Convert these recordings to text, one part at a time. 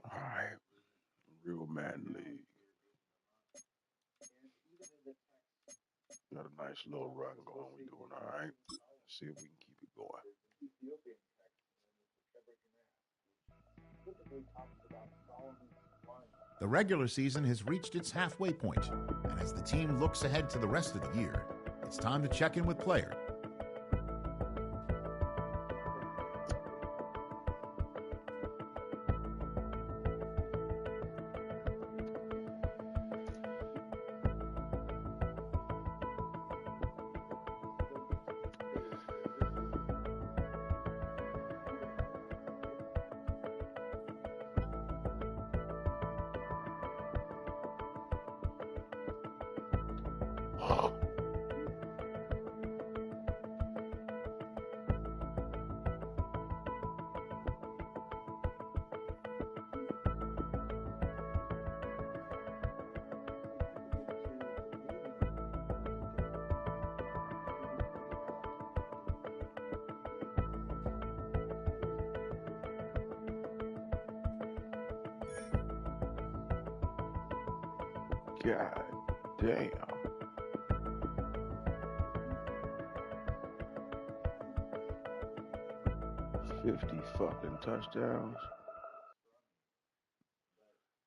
All right, real Madden League. Got a nice little run going. We doing all right. See if we can keep it going. The regular season has reached its halfway point, and as the team looks ahead to the rest of the year, it's time to check in with player. God damn. 50 fucking touchdowns.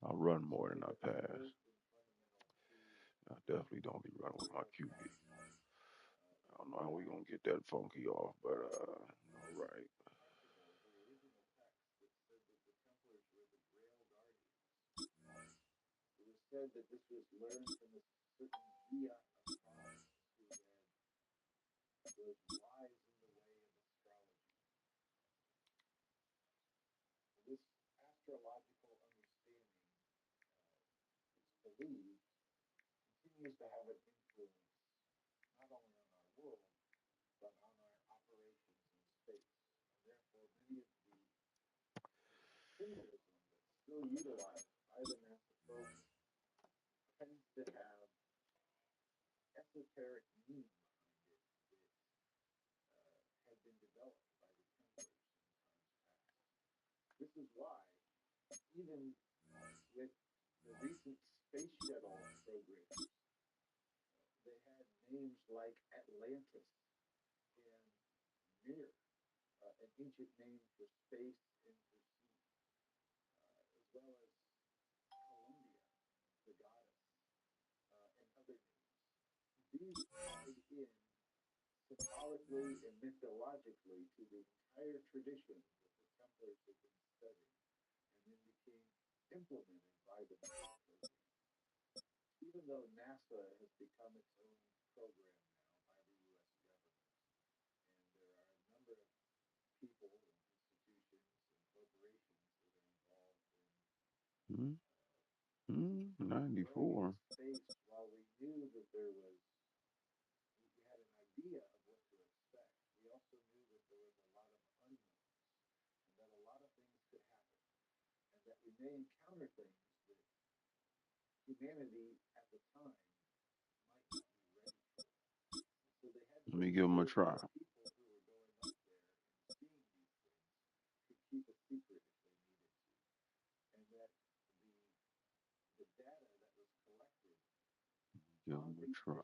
I run more than I pass. I definitely don't be running with my QB. I don't know how we gonna get that funky off, but all right. Hmm? 94. Let me give him a try. Give him a try.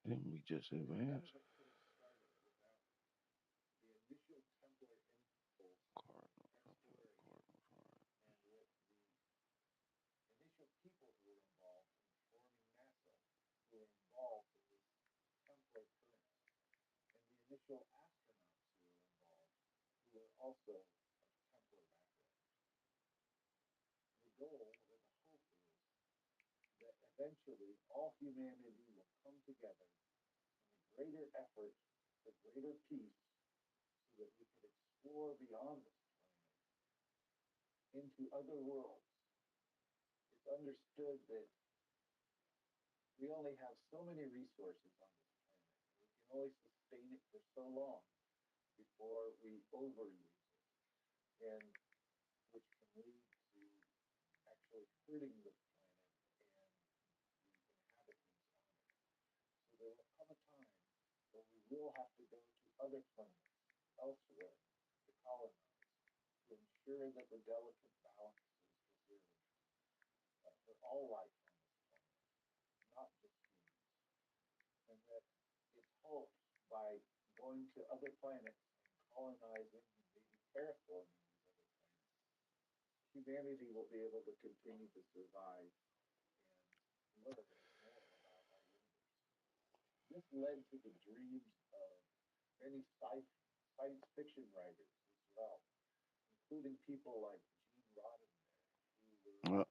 Didn't we just advance? Cardinals. I put Cardinals.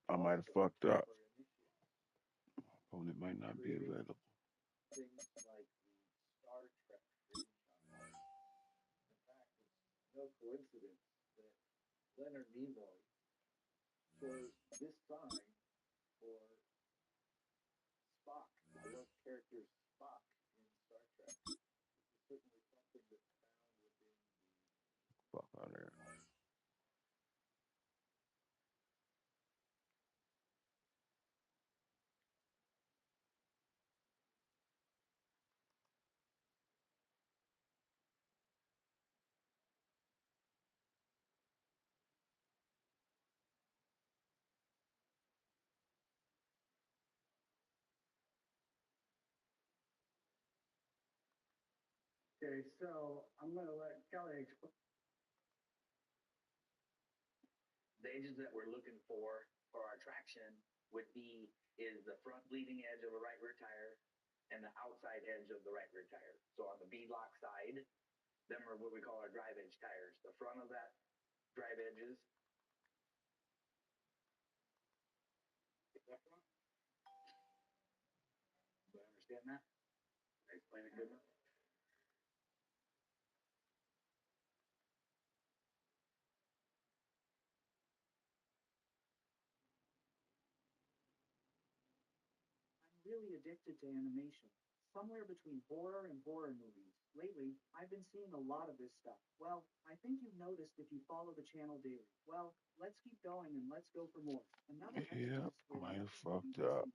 I might have fucked up. Opponent might not be available. Fuck out of there. Yeah, might have fucked up.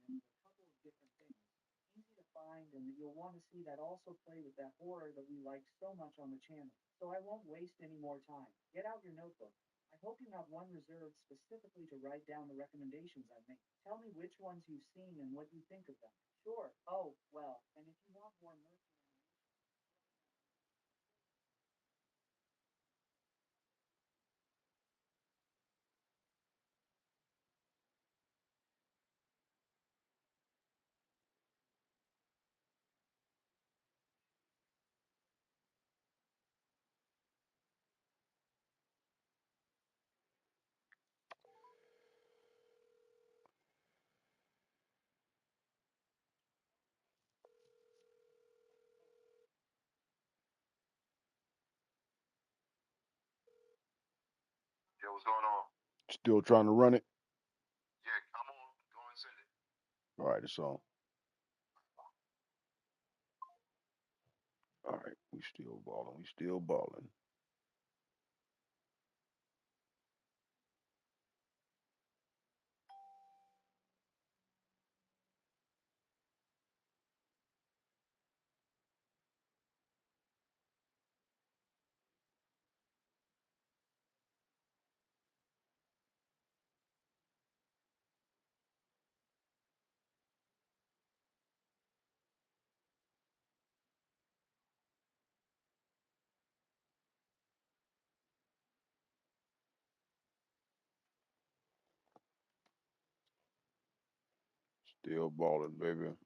Yo, what's going on? Still trying to run it. Yeah, come on, go and send it. All right, it's on. All right, we still balling. We still balling. Still balling, baby. I'm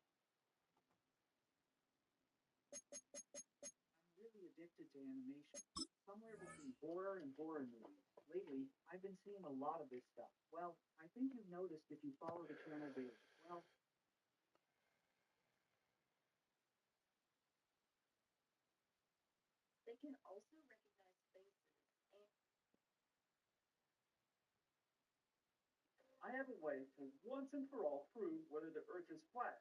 really addicted to animation. Somewhere between horror and horror movies. Lately, I've been seeing a lot of this stuff. Well, I think you've noticed if you follow the channel daily. Well, they can also recognize faces. And I have a way to once and for all prove whether the Earth is flat.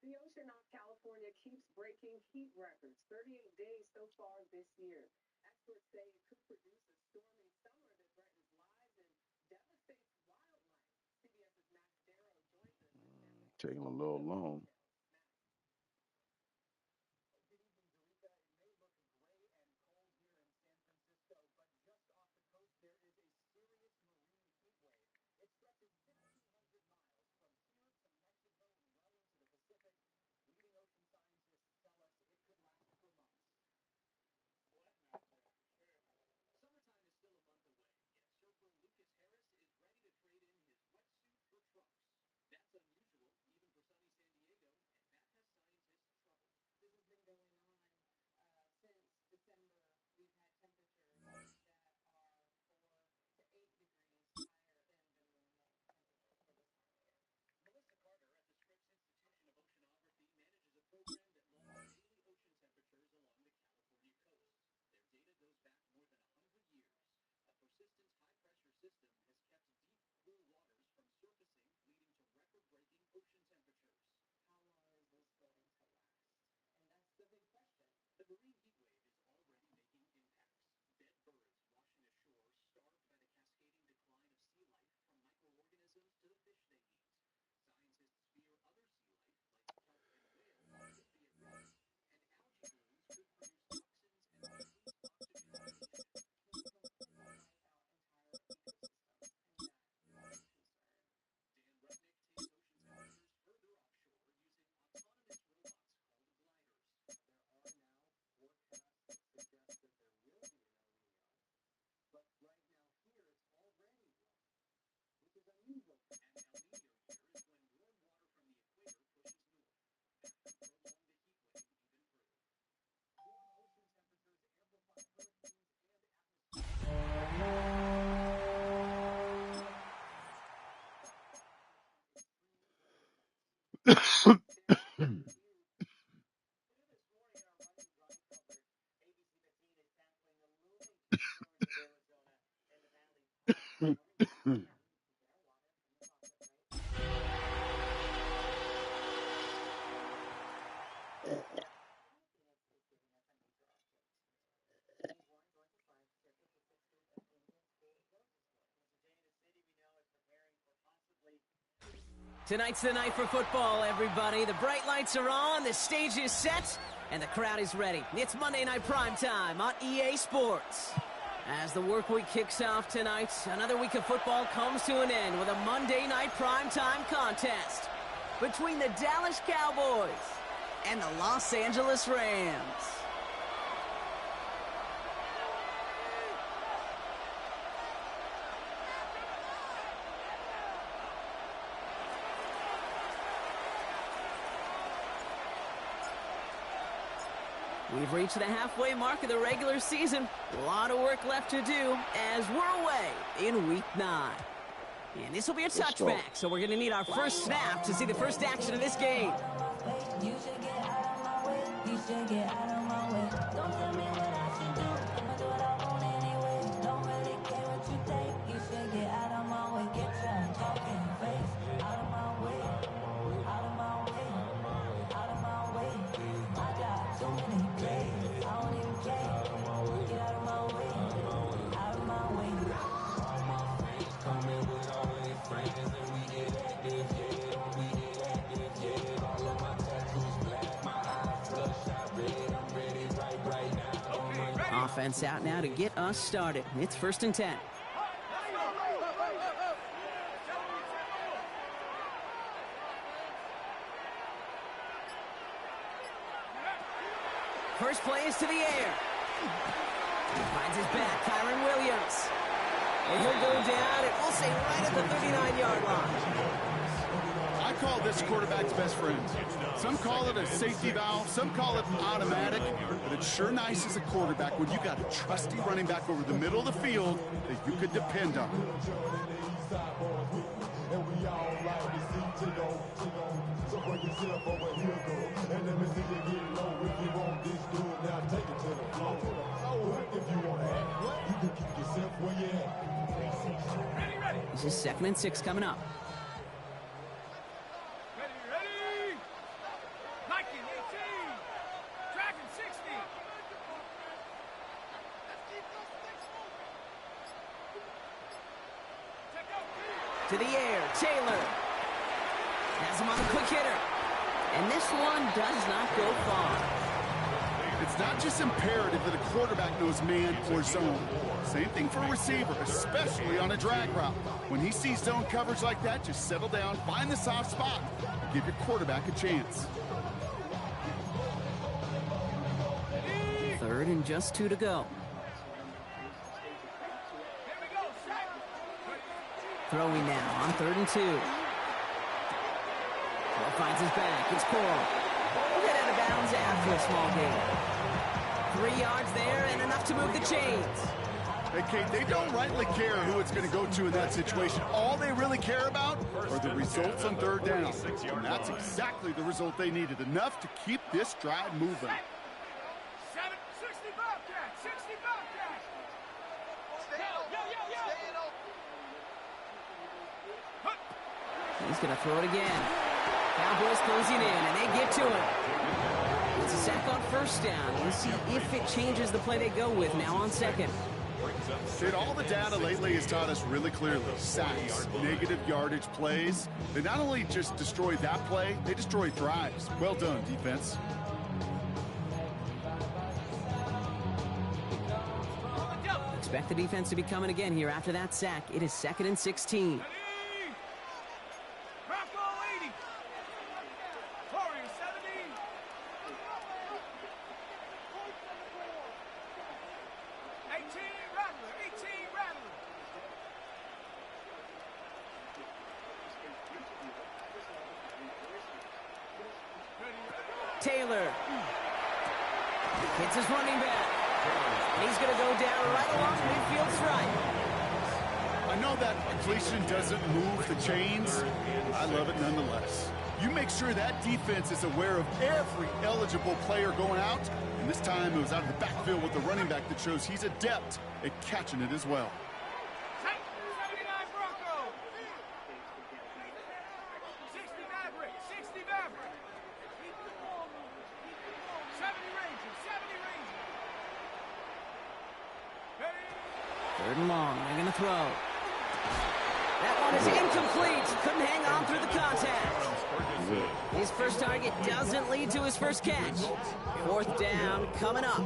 The ocean off California keeps breaking heat records. 38 days so far this year. Experts say it could produce a stormy summer that threatens lives and devastates wildlife. CBS's Matt Darrow joins us. Taking a little long. Good evening, Zarika. It may look gray and cold here in San Francisco, but just off the coast there is a serious marine heat wave. It stretches 1,500 miles from here to Mexico and well into the Pacific. Leading ocean scientists tell us it could last for months. Summertime is still a month away, yet surfer Lucas Harris is ready to trade in his wetsuit for trunks. That's unusual, even for sunny San Diego, and that has scientists troubled. This has been going on since December. We've had temperatures that are 4 to 8 degrees higher than the normal temperatures for this time of year. Melissa Carter at the Scripps Institution of Oceanography manages a program that logs daily ocean temperatures along the California coast. Their data goes back more than 100 years. A persistent high-pressure system has kept deep, cool waters from surfacing, leading to record-breaking ocean temperatures. How long is this going to last? And that's the big question. The marine heat wave is already making impacts. Dead birds washing ashore, starved by the cascading decline of sea life, from microorganisms to the fish they eat. Scientists fear other sea life, like kelp and whales, could be at risk, and algae blooms could produce toxins and deplete oxygen in the ocean. Can completely wipe out entire ecosystems, and that is a concern. Dan Rudnick takes ocean temperatures further offshore using autonomous robots called gliders. There are now forecasts that suggest that there will be an El Nino, but right now here it's already warm, which is unusual. An El Nino year is when warm water from the equator pushes north. That could prolong the heat wave even further. Warm ocean temperatures amplify hurricanes and Tonight's the night for football, everybody. The bright lights are on, the stage is set, and the crowd is ready. It's Monday Night Primetime on EA Sports. As the work week kicks off tonight, another week of football comes to an end with a Monday Night Primetime contest between the Dallas Cowboys and the Los Angeles Rams. We've reached the halfway mark of the regular season. A lot of work left to do as we're away in Week 9. And this will be a touchback, so we're going to need our first snap to see the first action of this game. You should get out of my way. You should get out of my way. Don't tell me what I should do. I'ma do what I want anyway. Don't really care what you think. You should get out of my way. Get your talking face out of my way. Out of my way. Out of my way. I got too many plays. I don't even care. Get out of my way. Out of my way. All my friends coming with all their friends, and we get active, yeah. We get active, yeah. All of my tattoos black, my eyes bloodshot red. I'm ready right now. Offense out now to get us started. It's 1st and 10. First play is to the air. He finds his back, Kyron Williams. And he'll go down, and we'll say right at the 39-yard line. I call this quarterback's best friend. Some call it a safety valve, some call it automatic, but it's sure nice as a quarterback when you got a trusty running back over the middle of the field that you could depend on. This is 2nd and 6 coming up. Ready. Viking 18. Dragon 60. To the air, Taylor. Has him on the quick hitter. And this one does not go far. It's not just imperative that a quarterback knows man or zone. Same thing for a receiver, especially on a drag route. When he sees zone coverage like that, just settle down, find the soft spot, and give your quarterback a chance. 3rd and just 2 to go. Throwing now on 3rd and 2. Well, finds his back. It's Coral. He'll get out of bounds after a small gain. 3 yards there and enough to move the chains. Hey, Kate, they don't rightly care who it's going to go to in that situation. All they really care about are the results on 3rd down. And that's exactly the result they needed. Enough to keep this drive moving. 60 Bobcat. 60 Bobcat. He's going to throw it again. Cowboys closing in, and they get to him. It's a sack on 1st down. We'll see if it changes the play they go with now on 2nd. Kate, all the data lately has taught us really clearly. Sacks, negative yardage plays. They not only just destroy that play, they destroy drives. Well done, defense. Expect the defense to be coming again here after that sack. It is 2nd and 16. Taylor hits his running back. He's going to go down right along midfield stripe. I know that completion doesn't move the chains. I love it nonetheless. You make sure that defense is aware of every eligible player going out. And this time it was out of the backfield with the running back that shows he's adept at catching it as well. 79 Bronco. 60 Maverick. 60 Maverick. 70 Rangers. 70 Rangers. 3rd and long. They're going to throw. That one is incomplete. Couldn't hang on through the contact. His first target doesn't lead to his first catch. 4th down coming up.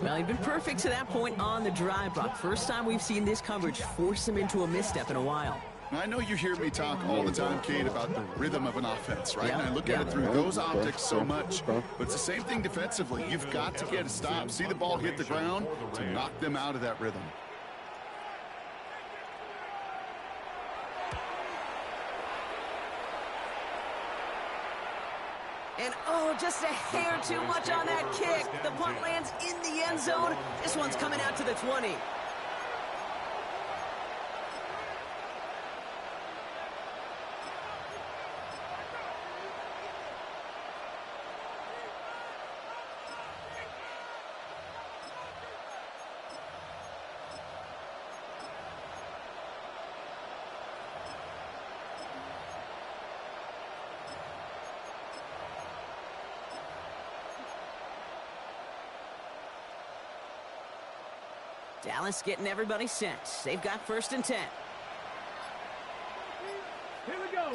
Well, he'd been perfect to that point on the drive, Brock. First time we've seen this coverage force him into a misstep in a while. I know you hear me talk all the time, Kate, about the rhythm of an offense, right? Yeah, And I look at it through those optics so much. But it's the same thing defensively. You've got to get a stop. See the ball hit the ground to knock them out of that rhythm. And, oh, just a hair too much on that kick. The punt lands in the end zone. This one's coming out to the 20. Dallas getting everybody set. They've got 1st and 10. Here we go.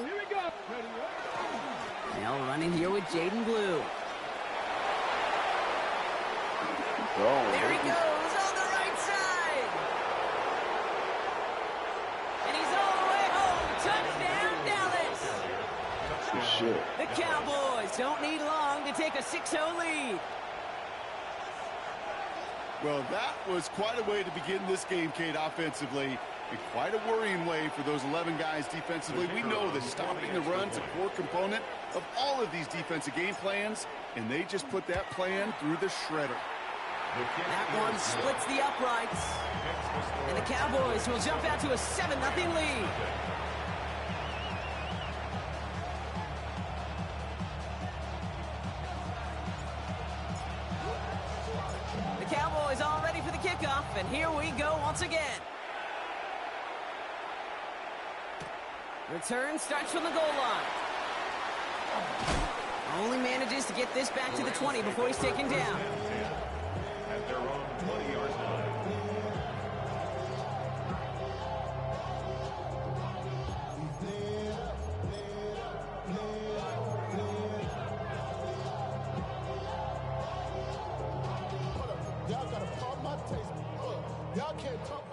Now running here with Jaden Blue. There he goes on the right side. And he's all the way home. Touchdown, Dallas. Good shit. The Cowboys don't need long to take a 6-0 lead. Well, that was quite a way to begin this game, Kate, offensively. And quite a worrying way for those 11 guys defensively. We know that stopping the run's a core component of all of these defensive game plans, and they just put that plan through the shredder. That one splits the uprights. And the Cowboys will jump out to a 7-0 lead. The Cowboys all ready for the kickoff, and here we go once again. Return starts from the goal line. Only manages to get this back to the 20 before he's taken down. At their own 20-yard line.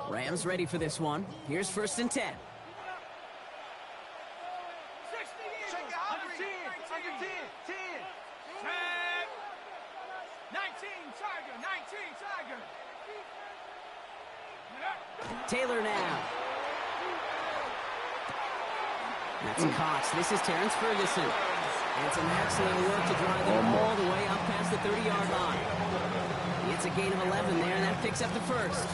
Rams ready for this one. Here's 1st and 10. Taylor now. That's caught. This is Terrence Ferguson. And some excellent work to drive them all the way up past the 30-yard line. It's a gain of 11 there, and that picks up the 1st.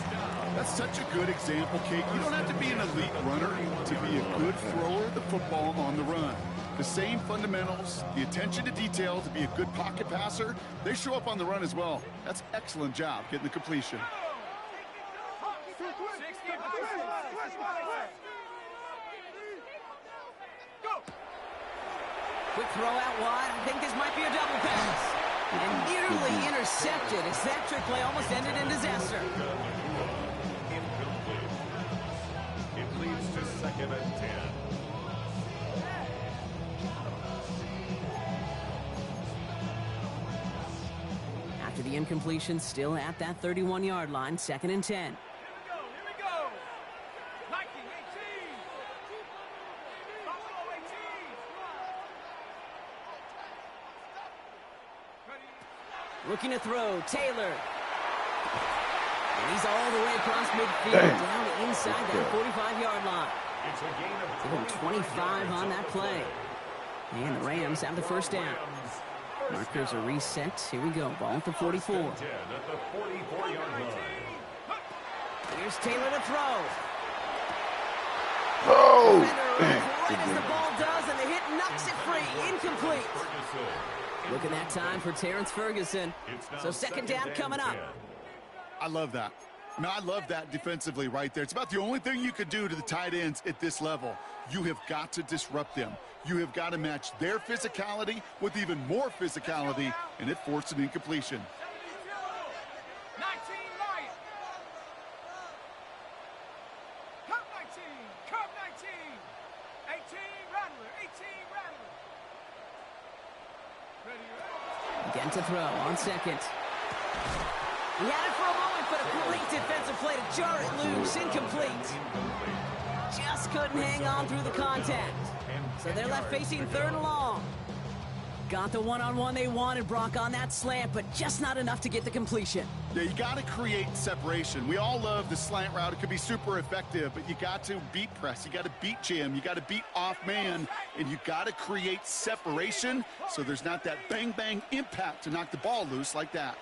That's such a good example, Kate. You don't have to be an elite runner to be a good thrower of the football on the run. The same fundamentals, the attention to detail to be a good pocket passer, they show up on the run as well. That's an excellent job getting the completion. Quick throw out wide. I think this might be a double pass. And nearly intercepted as that trick play almost ended in disaster. Incomplete. It leads to 2nd and 10. After the incompletion, still at that 31-yard line, 2nd and 10. Looking to throw, Taylor. And he's all the way across midfield, down inside that 45-yard line. It's a gain of Give him 25 on that play. And the Rams have the 1st down. Markers are reset. Here we go. Ball at the 44. 10 at the 44-yard line. Here's Taylor to throw. Oh! Right as the ball does, and the hit knocks it free. Incomplete. Look at that time for Terrence Ferguson. So 2nd down coming up. I love that. I love that defensively right there. It's about the only thing you could do to the tight ends at this level. You have got to disrupt them. You have got to match their physicality with even more physicality, and it forced an incompletion. 19 Lion. Cup 19. Cup 19. 18 Rattler. 18 Rattler. Again to throw on 2nd. He had it for a moment, but a great defensive play to jar it loose. Incomplete. Just couldn't hang on through the contact. So they're left facing 3rd and long. Got the one-on-one they wanted, Brock, on that slant, but just not enough to get the completion. Yeah, you got to create separation. We all love the slant route. It could be super effective, but you got to beat press. You got to beat jam. You got to beat off man, and you got to create separation so there's not that bang-bang impact to knock the ball loose like that.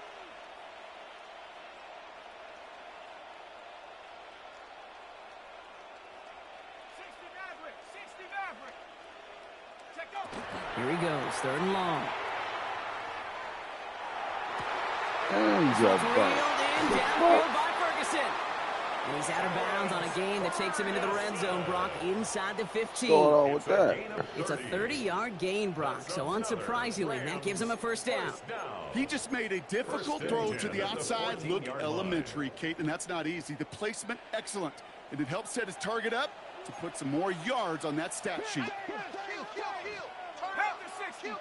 Here he goes, 3rd and long. And he's up Reeled in, downfield by Ferguson. And he's out of bounds on a gain that takes him into the red zone, Brock, inside the 15. What's going on with that? It's a 30-yard gain, Brock, so unsurprisingly, that gives him a 1st down. He just made a difficult throw to the outside look elementary, Kate, and that's not easy. The placement, excellent. And it helps set his target up to put some more yards on that stat sheet. They'll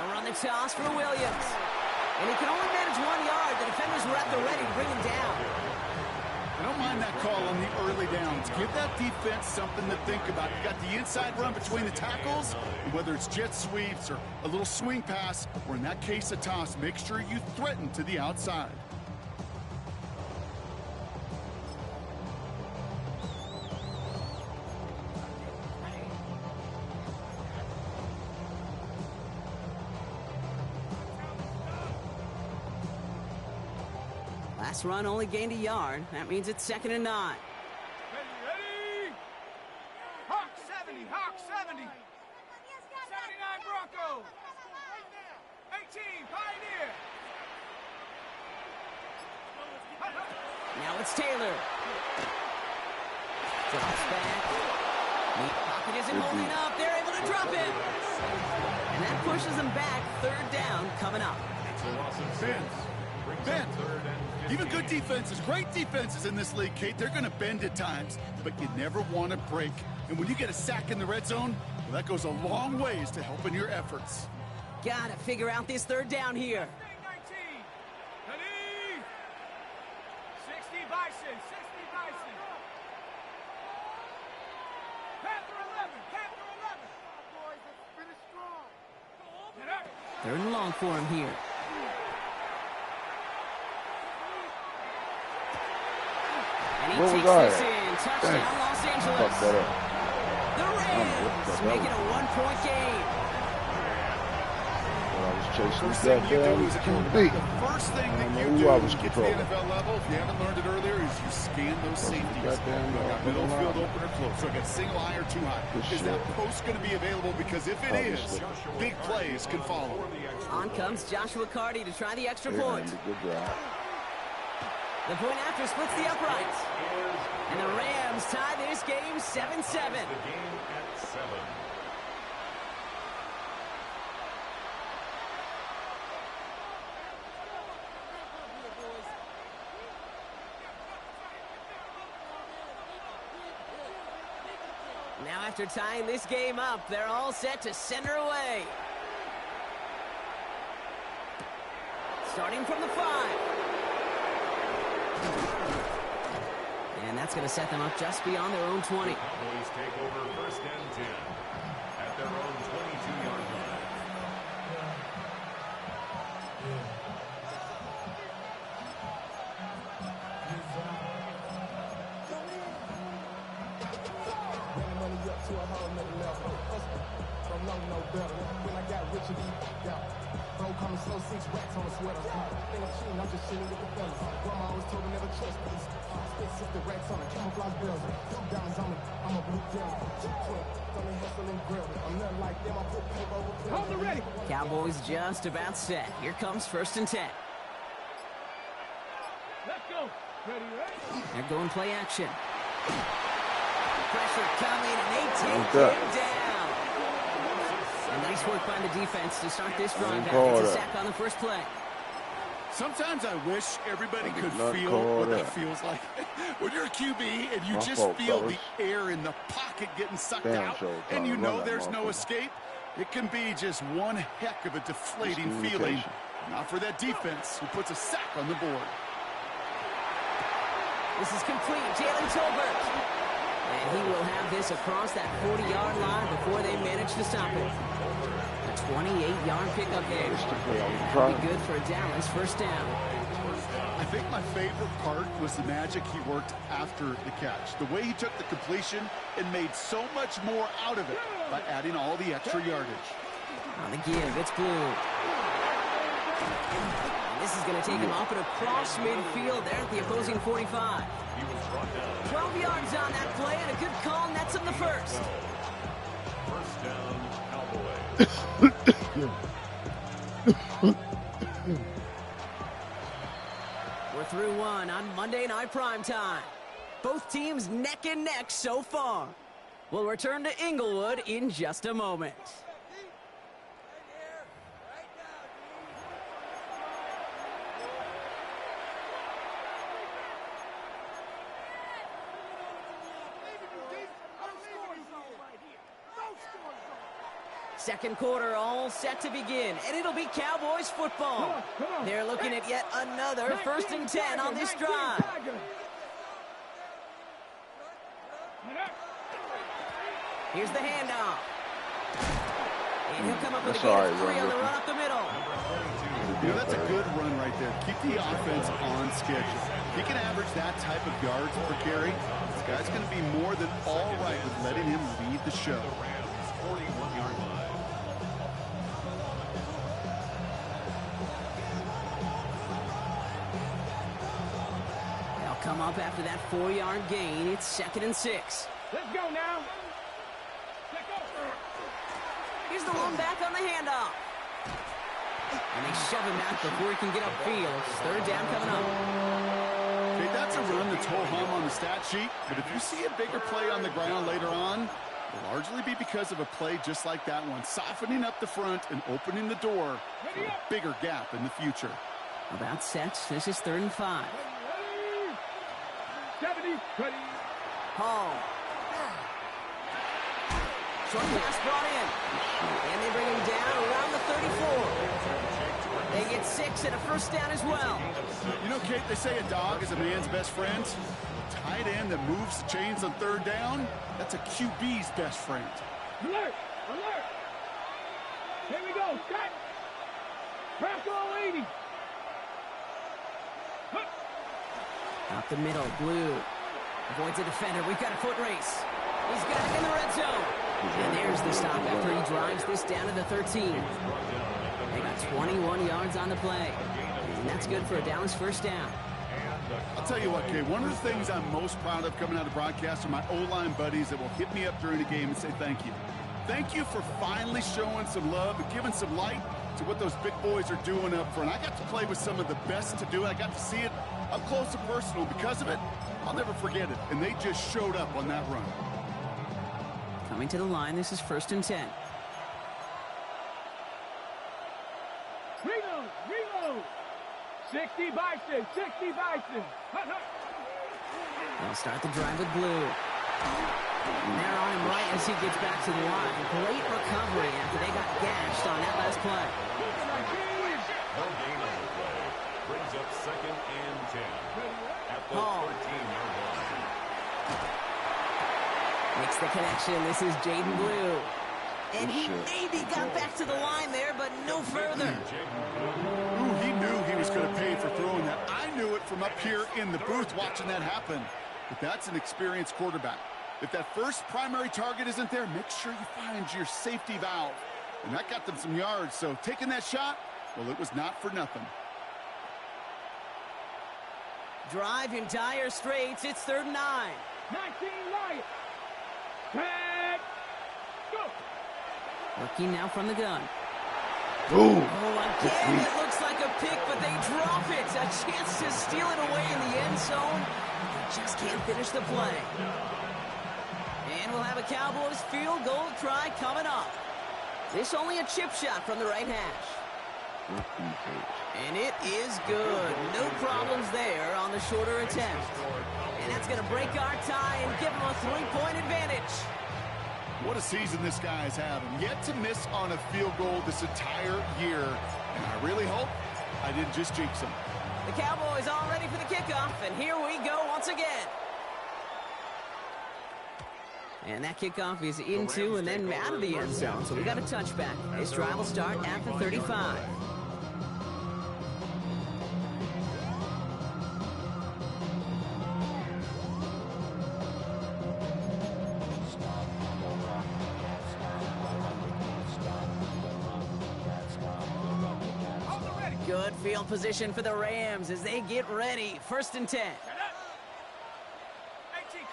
run the toss for Williams. And he can only manage 1 yard. The defenders were at the ready to bring him down. don't mind that call on the early downs. Give that defense something to think about. You got the inside run between the tackles, and whether it's jet sweeps or a little swing pass, or in that case a toss, make sure you threaten to the outside. Last run only gained a yard. That means it's 2nd and 9. Ready, ready! Hawk 70, Hawk 70! 79 Broncos! 18 Pioneer! Now it's Taylor. Drops back. The pocket isn't holding up. They're able to drop it. And that pushes them back. 3rd down coming up. Ben, even good defenses, great defenses in this league, Kate, they're going to bend at times, but you never want to break. And when you get a sack in the red zone, well, that goes a long ways to helping your efforts. Got to figure out this 3rd down here. 19! Ready! 60 Bison, 60 Bison! Panther 11, Panther 11! Boys, let's finish strong! Get up! 3rd and long for him here. And he takes this in. Touchdown, Los Angeles. The Rams make it a 1-point game. I was chasing First that thing you do damn is QB. the first thing that you knew do I is was get to the controlling. NFL level, if you haven't learned it earlier, is you scan those safeties. goddamn, I got middle middle field line. open or close. So I got single high or too high. Good Is that shit. post going to be available? Because if it is, big plays can follow. On comes Joshua Carty to try the extra They point. did a good job. The point after splits the uprights. And the Rams tie this game 7-7. The game at 7. Now after tying this game up, they're all set to send her away. Starting from the 5. And that's going to set them up just beyond their own 20. Cowboys take over 1st and 10 at their own 22-yard line. Hold the ready! Cowboys just about set. Here comes 1st and 10. Let's go! Ready, ready! They're going play action. Pressure coming, and they take that? him down. And nice work by the defense to start this drive Didn't back. call It's a that. sack on the first play. Sometimes I wish everybody I did could not feel call what that that. feels like. When you're a QB and you My just fault, feel fellas. the air in the pocket getting sucked Damn out, sure trying and to you run know that there's no motherfucker. escape, it can be just one heck of a deflating feeling. Miscommunication. Not for that defense who puts a sack on the board. This is complete. Jalen Tolbert. And he will have this across that 40-yard line before they manage to stop it. A 28-yard pickup there. That's the play I was That'll trying. be good for a Dallas 1st down. I think my favorite part was the magic he worked after the catch. The way he took the completion and made so much more out of it by adding all the extra yardage. On the give, it's Blue. And this is going to take him up and across midfield there at the opposing 45. He was brought down. 12 yards on that play, and a good call nets him the first. 1st down, Cowboys. We're through one on Monday Night Primetime. Both teams neck and neck so far. We'll return to Inglewood in just a moment. Second quarter all set to begin, and it'll be Cowboys football. They're looking at yet another 1st and 10 on this drive. Here's the handoff. And he'll come up with a That's gain all of right, 3 on the rookie. run up the middle. You know, that's a good run right there. Keep the offense on schedule. If he can average that type of yards per carry, this guy's going to be more than all right with letting him lead the show. The Rams' 41-yard line. They'll come up after that 4-yard gain. It's 2nd and 6. Let's go now. Let's go. Here's the one back on the handoff. And they shove him back before he can get upfield. 3rd down coming up. Okay, that's a run that's ho-hum on the stat sheet, but if you see a bigger play on the ground later on, it'll largely be because of a play just like that one, softening up the front and opening the door for a bigger gap in the future. About set. This is 3rd and 5. 70, ready. Hall. Short pass brought in. And they bring him down around the 34. They get 6 and a 1st down as well. You know, Kate, they say a dog is a man's best friend. A tight end that moves the chains on 3rd down, that's a QB's best friend. Alert! Alert! Here we go. Set. Tackle 80. Out the middle, Blue. Avoids a defender. We've got a foot race. He's got it in the red zone. And there's the stop after he drives this down to the 13. They got 21 yards on the play. And that's good for a Dallas 1st down. I'll tell you what, Kate, one of the things I'm most proud of coming out of broadcast are my O-line buddies that will hit me up during the game and say thank you. Thank you for finally showing some love and giving some light to what those big boys are doing up front. I got to play with some of the best to do it. I got to see it up close and personal. Because of it, I'll never forget it. And they just showed up on that run. Coming to the line, this is 1st and 10. Reload! Reload! 60 Bison! 60 Bison! Hut, hut. They'll start the drive with Blue. And they're on him right as he gets back to the line. Great recovery after they got gashed on that last play. No gain on the play. Brings up 2nd and 10. At the Hall. 13-yard line. Makes the connection. This is Jaden Blue. And he maybe got back to the line there, but no further. Ooh, he knew he was going to pay for throwing that. I knew it from up here in the booth watching that happen. But that's an experienced quarterback. If that first primary target isn't there, make sure you find your safety valve. And that got them some yards, so taking that shot, well, it was not for nothing. Drive in dire straits. It's 3rd and 9. 19 Lions! Tag! Go! Looking now from the gun. Boom. Oh, again, it looks like a pick, but they drop it. A chance to steal it away in the end zone. They just can't finish the play. And we'll have a Cowboys field goal try coming up. This only a chip shot from the right hash. And it is good. No problems there on the shorter attempt. And that's going to break our tie and give them a 3-point advantage. What a season this guy is having. Yet to miss on a field goal this entire year. And I really hope I didn't just jinx him. The Cowboys all ready for the kickoff, and here we go once again. And that kickoff is into and then out of the end zone, so we got a touchback. This drive will start at the 35. Good field position for the Rams as they get ready. 1st and 10. 18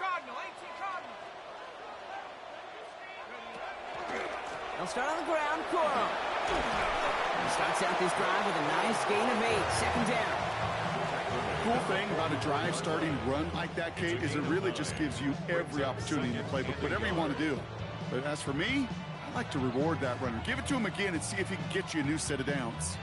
Cardinal! 18 Cardinal! They'll start on the ground. Coral. He starts out this drive with a nice gain of 8. 2nd down. Cool thing about a drive starting run like that, Kate, is it really just gives you every opportunity in the playbook, whatever you want to do. But as for me, I like to reward that runner. Give it to him again and see if he can get you a new set of downs.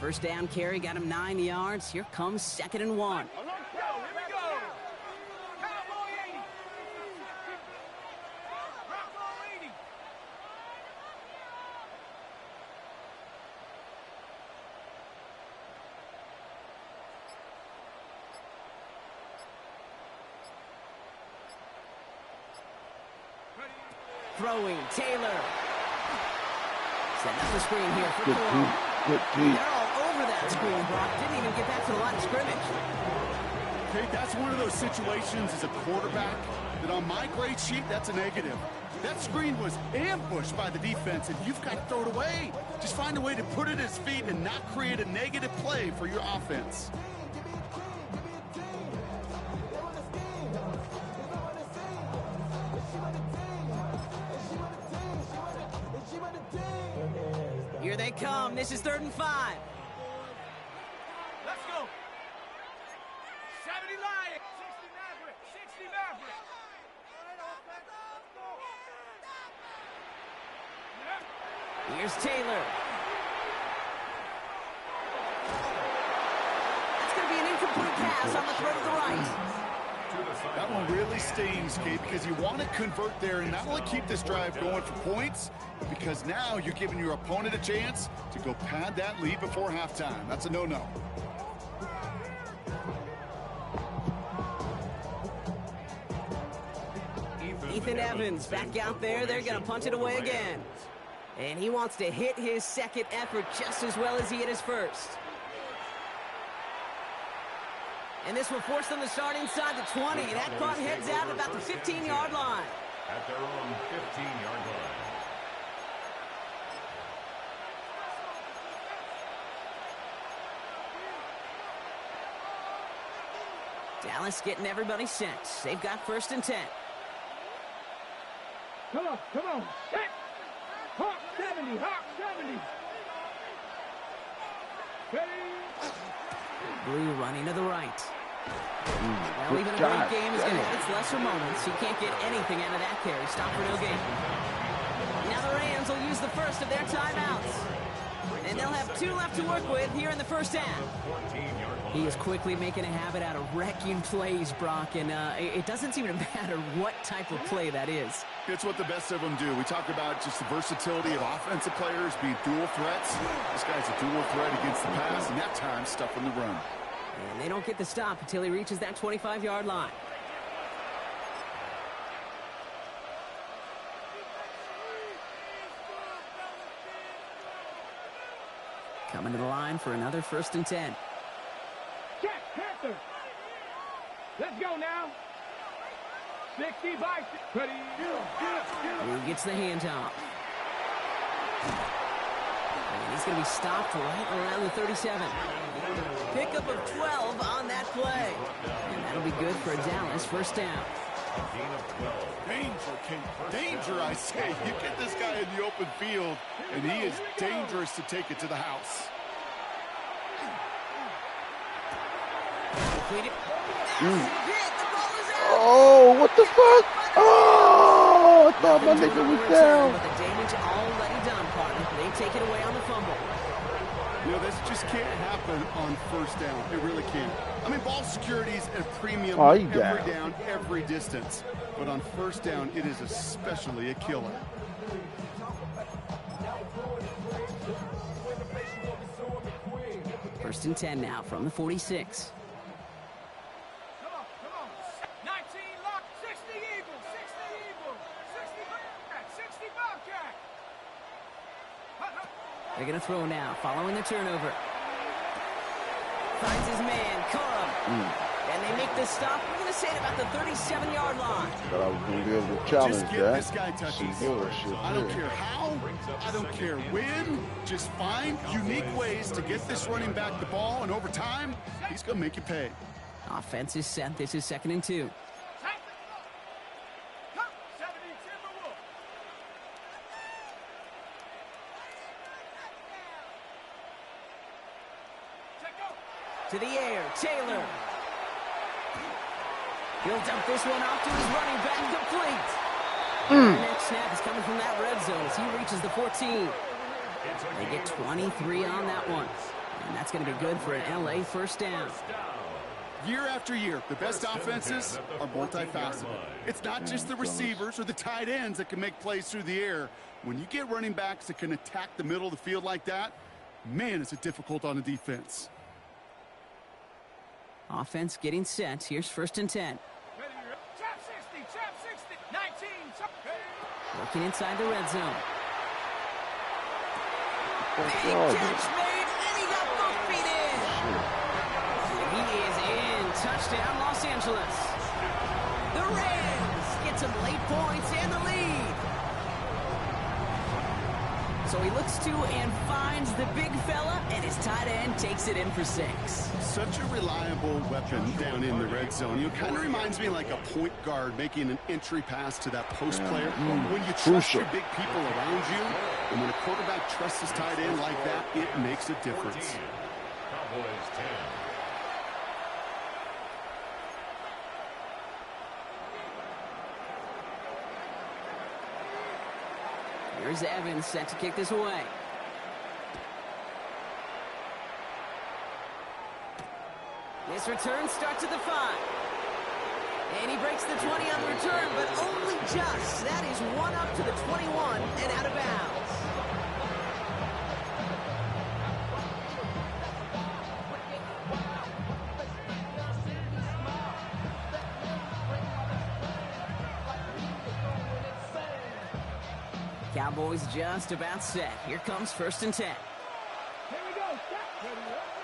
First down carry got him 9 yards. Here comes 2nd and 1. Here we go! Cowboy 80! Cowboy 80! throwing. Taylor. Setting up the screen here for Good Cologne. Good deep. They're all over that screen, Brock. Didn't even get back to the line of scrimmage. Okay, that's one of those situations as a quarterback that on my grade sheet, that's a negative. That screen was ambushed by the defense, and you've got to throw it away. Just find a way to put it at his feet and not create a negative play for your offense. Here they come. This is 3rd and 5. Let's go. 70 Lions. 60 Maverick. 60 Maverick. All right, offense. Let's go. Here's Taylor. That's going to be an incomplete pass on the throw to the right. That one really stings, Kate, because you want to convert there and not only keep this drive going for points, but because now you're giving your opponent a chance to go pad that lead before halftime. That's a no-no. Ethan Evans back out there. They're going to punch it away again. And he wants to hit his second effort just as well as he hit his first. And this will force them to start inside the 20. That punt heads out at about the 15-yard line. At their own 15-yard line. Dallas getting everybody set. They've got 1st and 10. Come on, come on. Set. Hawk 70, Hawk 70. Ready. Blue running to the right. Well, even a God, great game is going to have its lesser moments. You can't get anything out of that carry. Stop for no gain. Now the Rams will use the first of their timeouts. And they'll have 2 left to work with here in the first half. He is quickly making a habit out of wrecking plays, Brock, and it doesn't seem to matter what type of play that is. It's what the best of them do. We talk about just the versatility of offensive players being dual threats. This guy's a dual threat against the pass, and that time stuffing the run. And they don't get the stop until he reaches that 25-yard line. Coming to the line for another 1st and 10. Jack Panther. Let's go now. 60 by 6. Ready. Blue gets the handoff. And he's going to be stopped right around the 37. Pickup of 12 on that play. And that'll be good for a Dallas 1st down. Danger, Kate. Danger, I say. You get this guy in the open field, and he is dangerous to take it to the house. Oh, what the fuck? Oh, I thought my nigga was down. But the damage already done, partner. They take it away on the fumble. You know, this just can't happen on 1st down. It really can't. I mean, ball security is a premium every down, every distance. But on 1st down, it is especially a killer. First and 10 now from the 46. Come on. 19 lock. 60 Eagles. 60 Eagles. 60 Bobcat. 60 Bobcat. They're going to throw now, following the turnover. Finds his man, Corum. And they make the stop. We're going to say it about the 37-yard line. But I was going to be able to challenge just give that. this guy touches. I don't care how, I don't care when. Just find unique ways to get this running back the ball, and over time, he's going to make you pay. Offense is set. This is 2nd and 2. To the air, Taylor. He'll dump this one off to his running back, complete. The next snap is coming from that red zone as he reaches the 14. They get 23 on that one. And that's going to be good for an LA 1st down. Year after year, the best offenses are multifaceted. It's not just the receivers or the tight ends that can make plays through the air. When you get running backs that can attack the middle of the field like that, man, is it difficult on the defense. Offense getting set. Here's 1st and 10. Chap 60, 19. Working inside the red zone. Fuck Big y'all catch doing? made, and he got both feet in. He is in. Touchdown, Los Angeles. The Rams get some late points and the lead. So he looks to and finds the big fella, and his tight end takes it in for 6. Such a reliable weapon down in the red zone. You know, kind of reminds me like a point guard making an entry pass to that post player. When you trust your big people around you, and when a quarterback trusts his tight end like that, it makes a difference. Cowboys 10. Here's Evans set to kick this away. This return starts at the 5. And he breaks the 20 on the return, but only just. That is one up to the 21 and out of bounds. Cowboys just about set. Here comes 1st and 10. Here we go.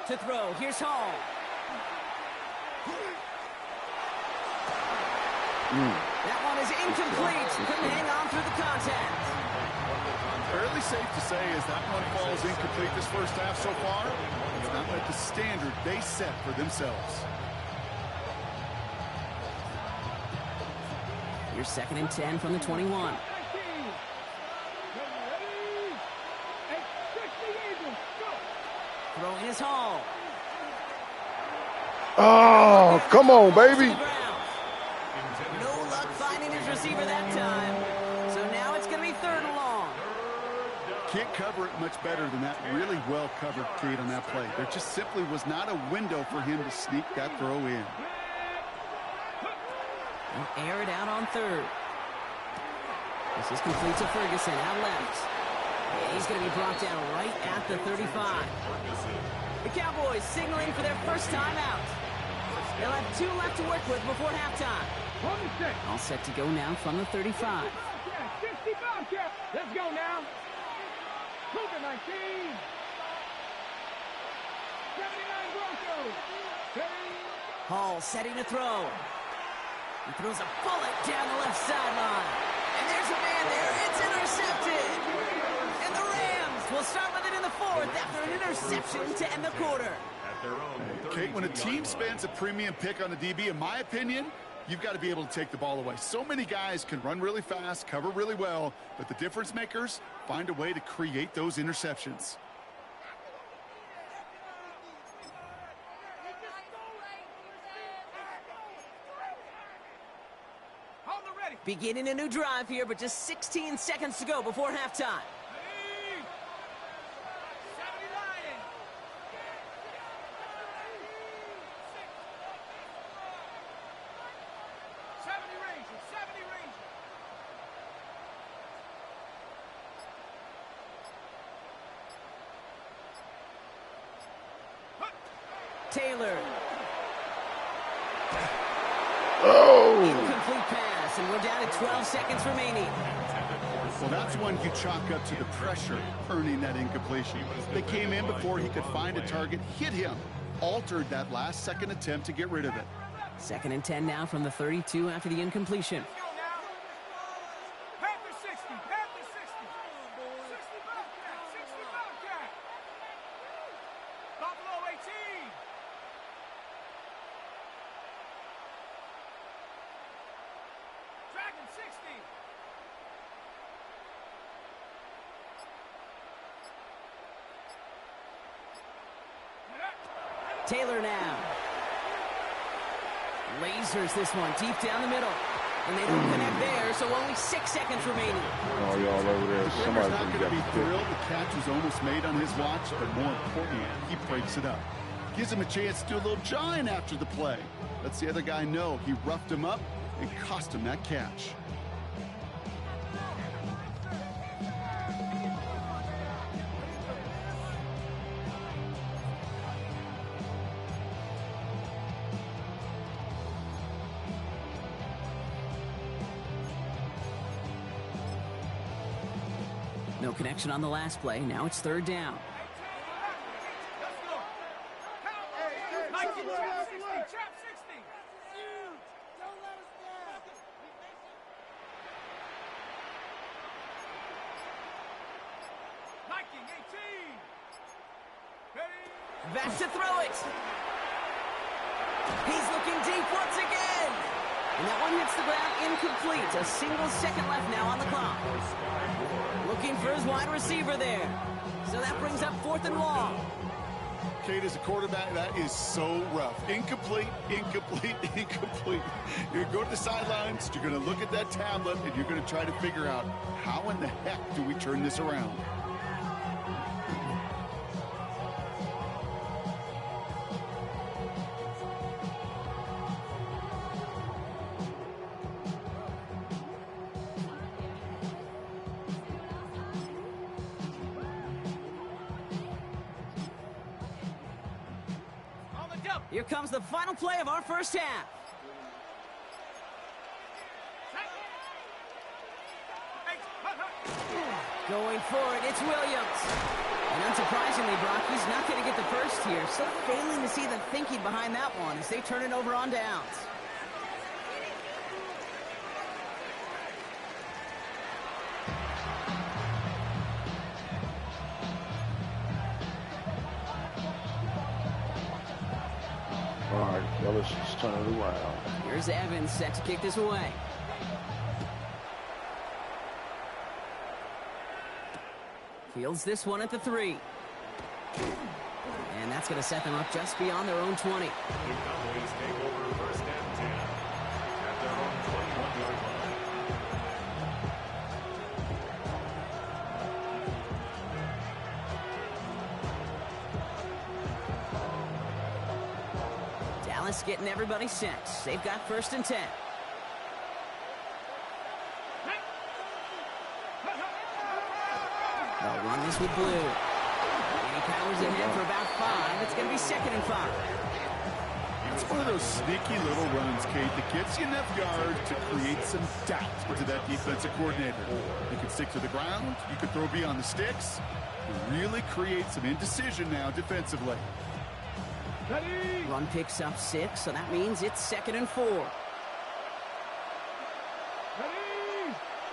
To throw, here's Hall. That one is incomplete. Couldn't hang on through the contact. Fairly safe to say as that one falls incomplete this first half so far, it's not met the standard they set for themselves. Here's 2nd and 10 from the 21. Throwing his Hall. Oh, come on, baby. No luck finding his receiver that time. So now it's going to be 3rd and long. Can't cover it much better than that really well covered Cade on that play. There just simply was not a window for him to sneak that throw in. And air it out on 3rd. This is complete to Ferguson out left. And he's going to be brought down right at the 35. The Cowboys signaling for their first time out. They'll have 2 left to work with before halftime. All set to go now from the 35. 65 cap. Let's go now. Cougar 19. 79 Broncos. Hall setting to throw. He throws a bullet down the left sideline. And there's a man there. It's intercepted. And the Rams will start with it in the 4th after an interception to end the quarter. Kate, when a team spends a premium pick on a DB, in my opinion, you've got to be able to take the ball away. So many guys can run really fast, cover really well, but the difference makers find a way to create those interceptions. Beginning a new drive here, but just 16 seconds to go before halftime. 70 Rangers, 70 Rangers. Taylor. Oh! Incomplete pass, and we're down to 12 seconds remaining. Well, that's one you chalk up to the pressure earning that incompletion. They came in before he could find a target, hit him, altered that last second attempt to get rid of it. 2nd and 10 now from the 32 after the incompletion. Panther 60, Panther 60. 60 Bobcat, 60 Bobcat. Buffalo 18. Dragon 60. Taylor now. Lasers this one deep down the middle. And they don't connect there, so only 6 seconds remaining. Oh, y'all over there. The Somebody's not gonna going to be get thrilled. The catch was almost made on his watch, but more importantly, he breaks it up. Gives him a chance to do a little jawing after the play. Lets the other guy know he roughed him up and cost him that catch. connection on the last play. Now it's third down. Let's go. Nike, trap 60, trap 60. Huge. Don't let us down. Nike, 18. Ready? Back to throw it. He's looking deep once again. And that one hits the ground incomplete. A single second left now on the clock. Looking for his wide receiver there. So that brings up 4th and long. Kate, as a quarterback, that is so rough. Incomplete, incomplete, incomplete. You're going to go to the sidelines, you're going to look at that tablet, and you're going to try to figure out how in the heck do we turn this around. Here comes the final play of our first half. Going for it, it's Williams. And unsurprisingly, Brock, he's not going to get the first here. So failing to see the thinking behind that one as they turn it over on downs. All right, let's just turn it around. Here's Evans set to kick this away. Fields this one at the 3. And that's going to set them up just beyond their own 20. The Cowboys take over first and 10 at their own 21-yard line. Dallas getting everybody set. They've got first and 10. They'll run this with Blue. And he powers ahead for about 5. It's going to be 2nd and 5. It's one of those sneaky little runs, Kate, that gets you enough yards to create some doubt into that defensive coordinator. You can stick to the ground. You can throw beyond the sticks. Really create some indecision now defensively. Run picks up 6, so that means it's 2nd and 4. Ready?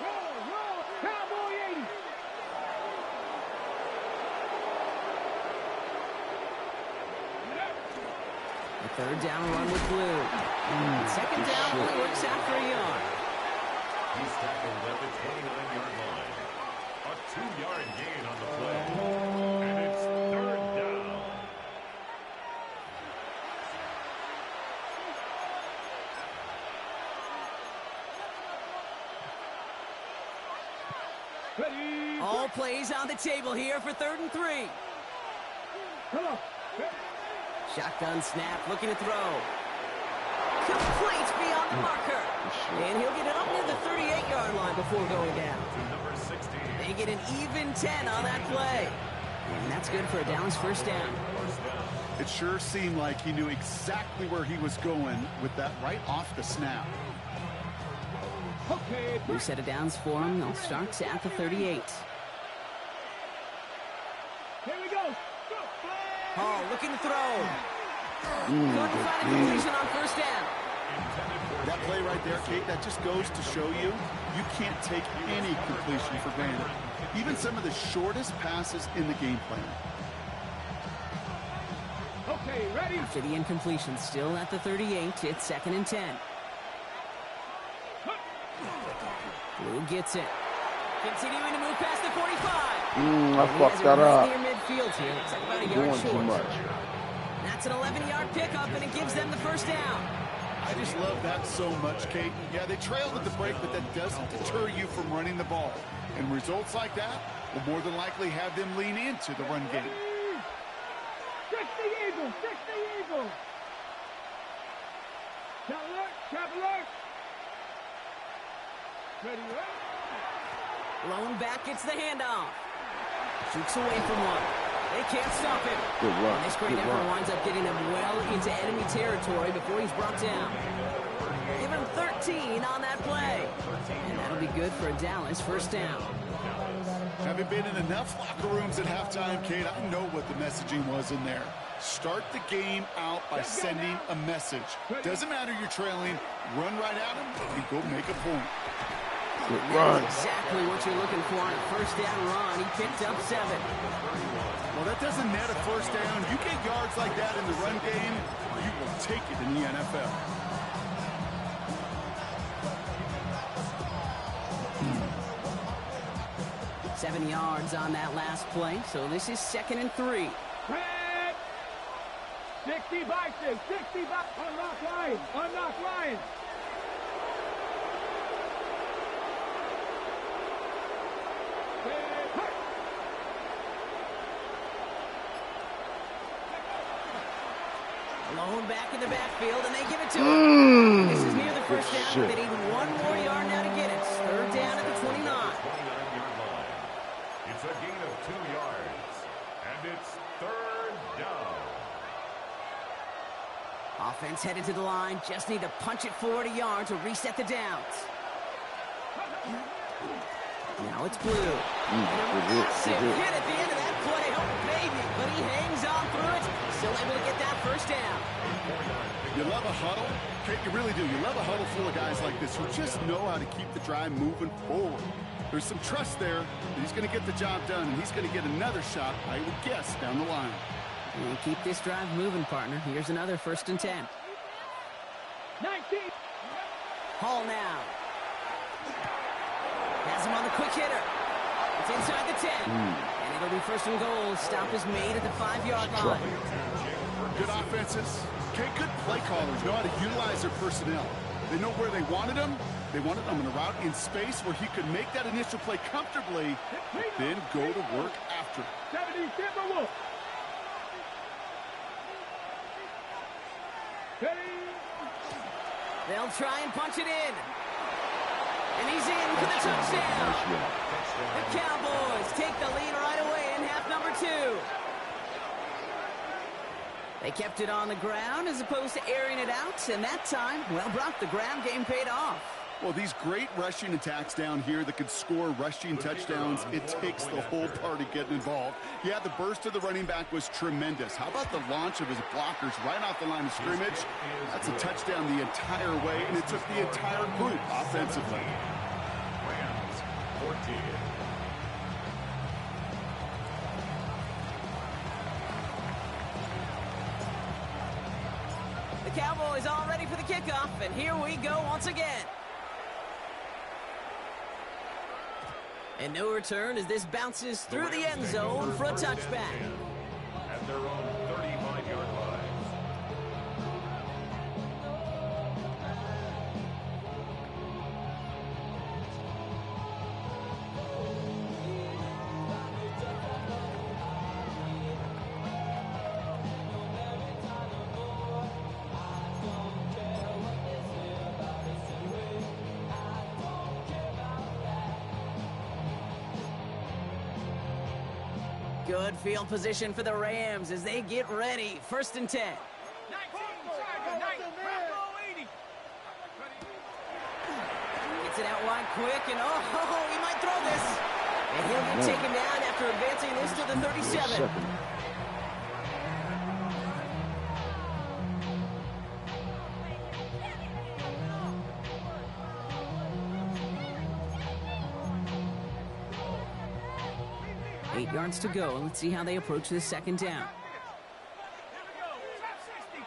Roll. Cowboy 80. The third down run with Blue. Second down only works out for a yard. He's tackled at the 29-yard line. A 2-yard gain on the play. And it's third down. Ready? All plays on the table here for 3rd and 3. Come on. Shotgun snap, looking to throw. Complete beyond the marker. And he'll get it up near the 38-yard line before going down. To number 16. They get an even 10 on that play. And that's good for a Dallas first down. It sure seemed like he knew exactly where he was going with that right off the snap. Okay. New set of downs for him. They'll start at the 38. Here we go. Hall looking to throw. Couldn't find a completion on first down. That play right there, Kate, that just goes to show you can't take any completion for granted. Even some of the shortest passes in the game plan. Okay, ready? After the incompletion, still at the 38, it's 2nd and 10. Blue gets it. Continuing to move past the 45. I fucked that up. Near midfield here. It's like about a yard Doing too short. much. That's an 11-yard pickup, and it gives them the first down. I just love that so much, Kate. Yeah, they trailed at the break, but that doesn't deter you from running the ball. And results like that will more than likely have them lean into the run game. 60 Eagles, 60 Eagles. Cap alert. Ready, ready. Lone back gets the handoff. Shoots away from one. They can't stop him. Good run. And this great effort winds up getting him well into enemy territory before he's brought down. Give him 13 on that play. And that'll be good for a Dallas first down. Having been in enough locker rooms at halftime, Kate, I know what the messaging was in there. Start the game out by sending a message. Doesn't matter you're trailing, run right at him and go make a point. That's exactly what you're looking for on a first down run. He picked up 7. Well, that doesn't net a first down. You get yards like that in the run game, you will take it in the NFL. Hmm. 7 yards on that last play, so this is 2nd and 3. 65, 65, unlock Ryan, unlock Ryan. Alone back in the backfield, and they give it to him. This is near the first down. They need 1 more yard now to get it. 3rd down at the 29. 29-yard line. It's a gain of 2 yards, and it's 3rd down. Offense headed to the line. Just need to punch it forward a yard to reset the downs. Now it's Blue. Massive hit at the end of that play. Oh, baby. But he hangs on through it. Still able to get that first down. You love a huddle? Kate, you really do. You love a huddle full of guys like this who just know how to keep the drive moving forward. There's some trust there that he's going to get the job done, and he's going to get another shot, I would guess, down the line. And keep this drive moving, partner. Here's another 1st and 10. 19. Hall now. Has him on the quick hitter. It's inside the 10. And it'll be 1st and goal. Stop is made at the 5-yard line. Good offenses. Okay, good play callers know how to utilize their personnel. They know where they wanted him. They wanted him in a route in space where he could make that initial play comfortably, then go to work after. 70, Timberwolf. They'll try and punch it in. And he's in for the touchdown. The Cowboys take the lead right away in half number 2. They kept it on the ground as opposed to airing it out, and that time, well, Brock, the ground game paid off. Well, these great rushing attacks down here that could score rushing touchdowns, it takes the whole party getting involved. Yeah, the burst of the running back was tremendous. How about the launch of his blockers right off the line of scrimmage? That's a touchdown the entire way, and it took the entire group offensively. Rams, 14. The Cowboys all ready for the kickoff, and here we go once again. And no return as this bounces through the end zone for a touchback. At their own 35-yard line. Good field position for the Rams as they get ready. 1st and 10. 19, Bravo 80. Gets it out wide quick, and oh, he might throw this. And he'll get taken down after advancing this to the 37. Eight yards to go. Let's see how they approach this 2nd down. Here we go. Trap 60.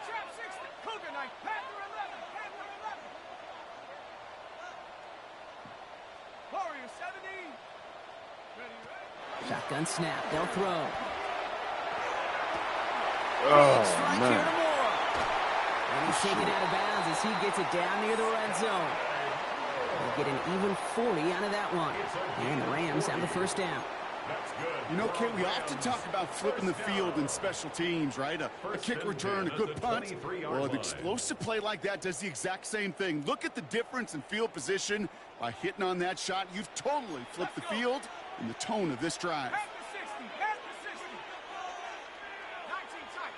Cougar Knight, Panther 11. Warrior 70. Ready. Shotgun snap. They'll throw. Oh, Strike here to man. Moore. And he's taken out of bounds as he gets it down near the red zone. They'll get an even 40 out of that one. And the Rams have the 1st down. That's good. You know, Kate, we often talk about flipping the field in special teams, right? A kick return, a good punt. Well, an explosive play like that does the exact same thing. Look at the difference in field position. By hitting on that shot, you've totally flipped the field and the tone of this drive. Panther 60. 19 tight.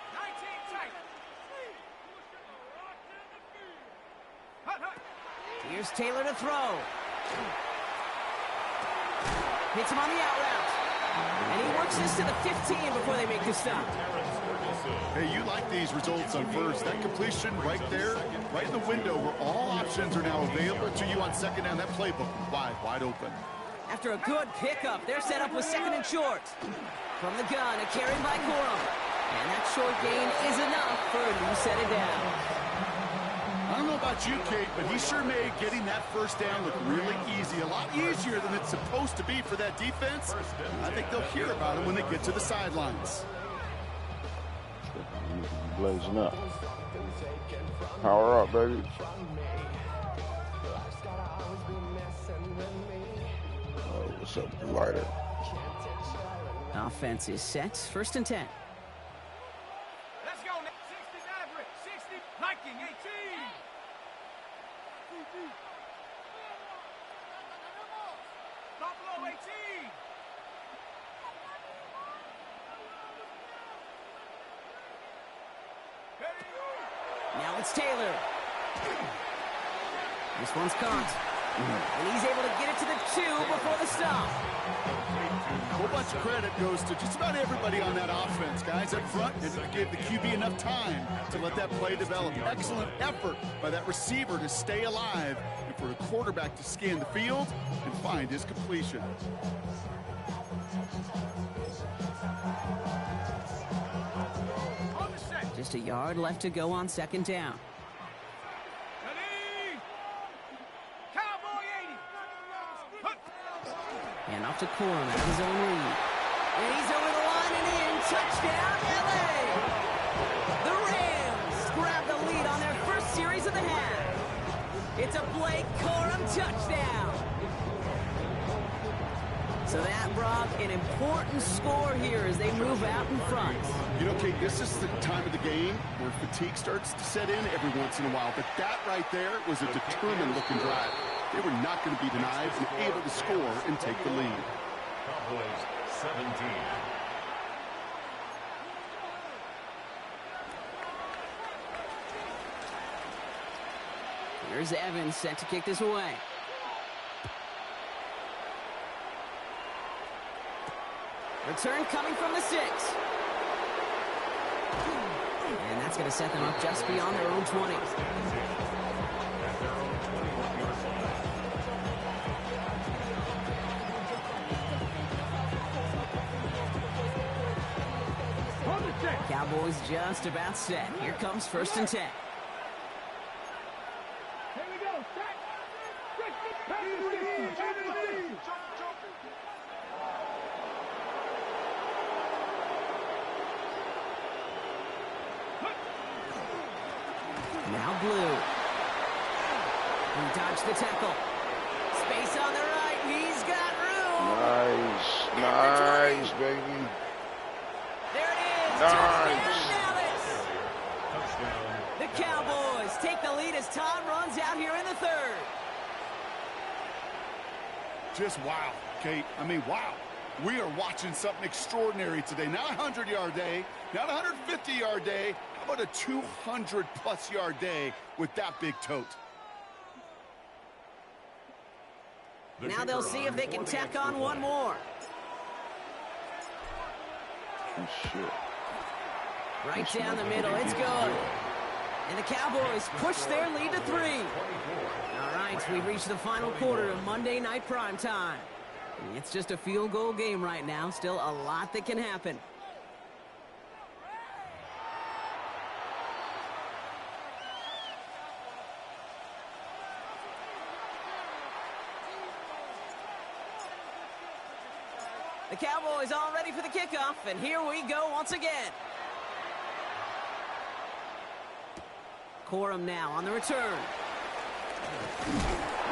Hut. Here's Taylor to throw. Hits him on the out route. And he works this to the 15 before they make the stop. Hey, you like these results on first. That completion right there, right in the window where all options are now available to you on second down. That playbook wide open. After a good pickup, they're set up with second and short. From the gun, a carry by Corum. And that short gain is enough for a new set it down. I don't know about you, Kate, but he sure made getting that first down look really easy. A lot easier than it's supposed to be for that defense. I think they'll hear about it when they get to the sidelines. Blazing up. Power up, baby. Oh, what's up, Lighter? Offense is set. First and 10. Let's go. 60's average. 60. Liking 18. Buffalo 18. Now it's Taylor. This one's caught. And he's able to get it to the 2 before the stop. A whole bunch of credit goes to just about everybody on that offense, guys. Up front, it gave the QB enough time to let that play develop. Excellent effort by that receiver to stay alive and for a quarterback to scan the field and find his completion. Just a yard left to go on second down. Ready? Cowboy 80. And off to Corum at his own lead. And he's over the line and in. Touchdown, LA! The Rams grab the lead on their first series of the half. It's a Blake Corum touchdown. So that brought an important score here as they move out in front. You know, Kate, this is the time of the game where fatigue starts to set in every once in a while. But that right there was a determined-looking drive. They were not going to be denied and able to score and take the lead. Cowboys 17. Here's Evans set to kick this away. Return coming from the 6. And that's going to set them up just beyond their own 20. Cowboys just about set. Here comes first and 10. Here we go. Set. Now Blue. He dodged the tackle. Space on the right. He's got room. Nice, baby. There it is. Nice. Touchdown, Dallas. The Cowboys take the lead as time runs out here in the third. Just wow, Kate. I mean, wow. We are watching something extraordinary today. Not a 100-yard day, not a 150-yard day. How about a 200-plus-yard day with that big tote? Now they'll see if they can tack on one more. Oh, shit. Right down the middle. It's good. And the Cowboys push their lead to 3. All right, we've reached the final quarter of Monday Night Primetime. It's just a field goal game right now. Still a lot that can happen. The Cowboys all ready for the kickoff, and here we go once again. Corum now on the return.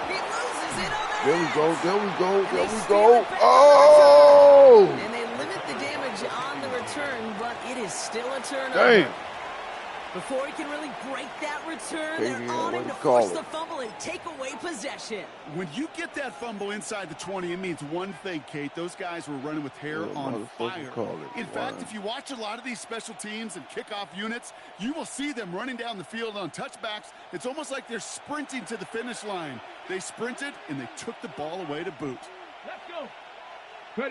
He loses it on the There we go, there we go, and there they we steal go. it back Oh! on the return. And they limit the damage on the return, but it is still a turnover. Dang. Before he can really break that return, Hey, they're man, on what him do to you call force it? the fumble and take away possession. When you get that fumble inside the 20, it means one thing, Kate. Those guys were running with hair Yeah, on motherfucker fire. call it. In fact, Wow. if you watch a lot of these special teams and kickoff units, you will see them running down the field on touchbacks. It's almost like they're sprinting to the finish line. They sprinted, and they took the ball away to boot. Let's go. Oh,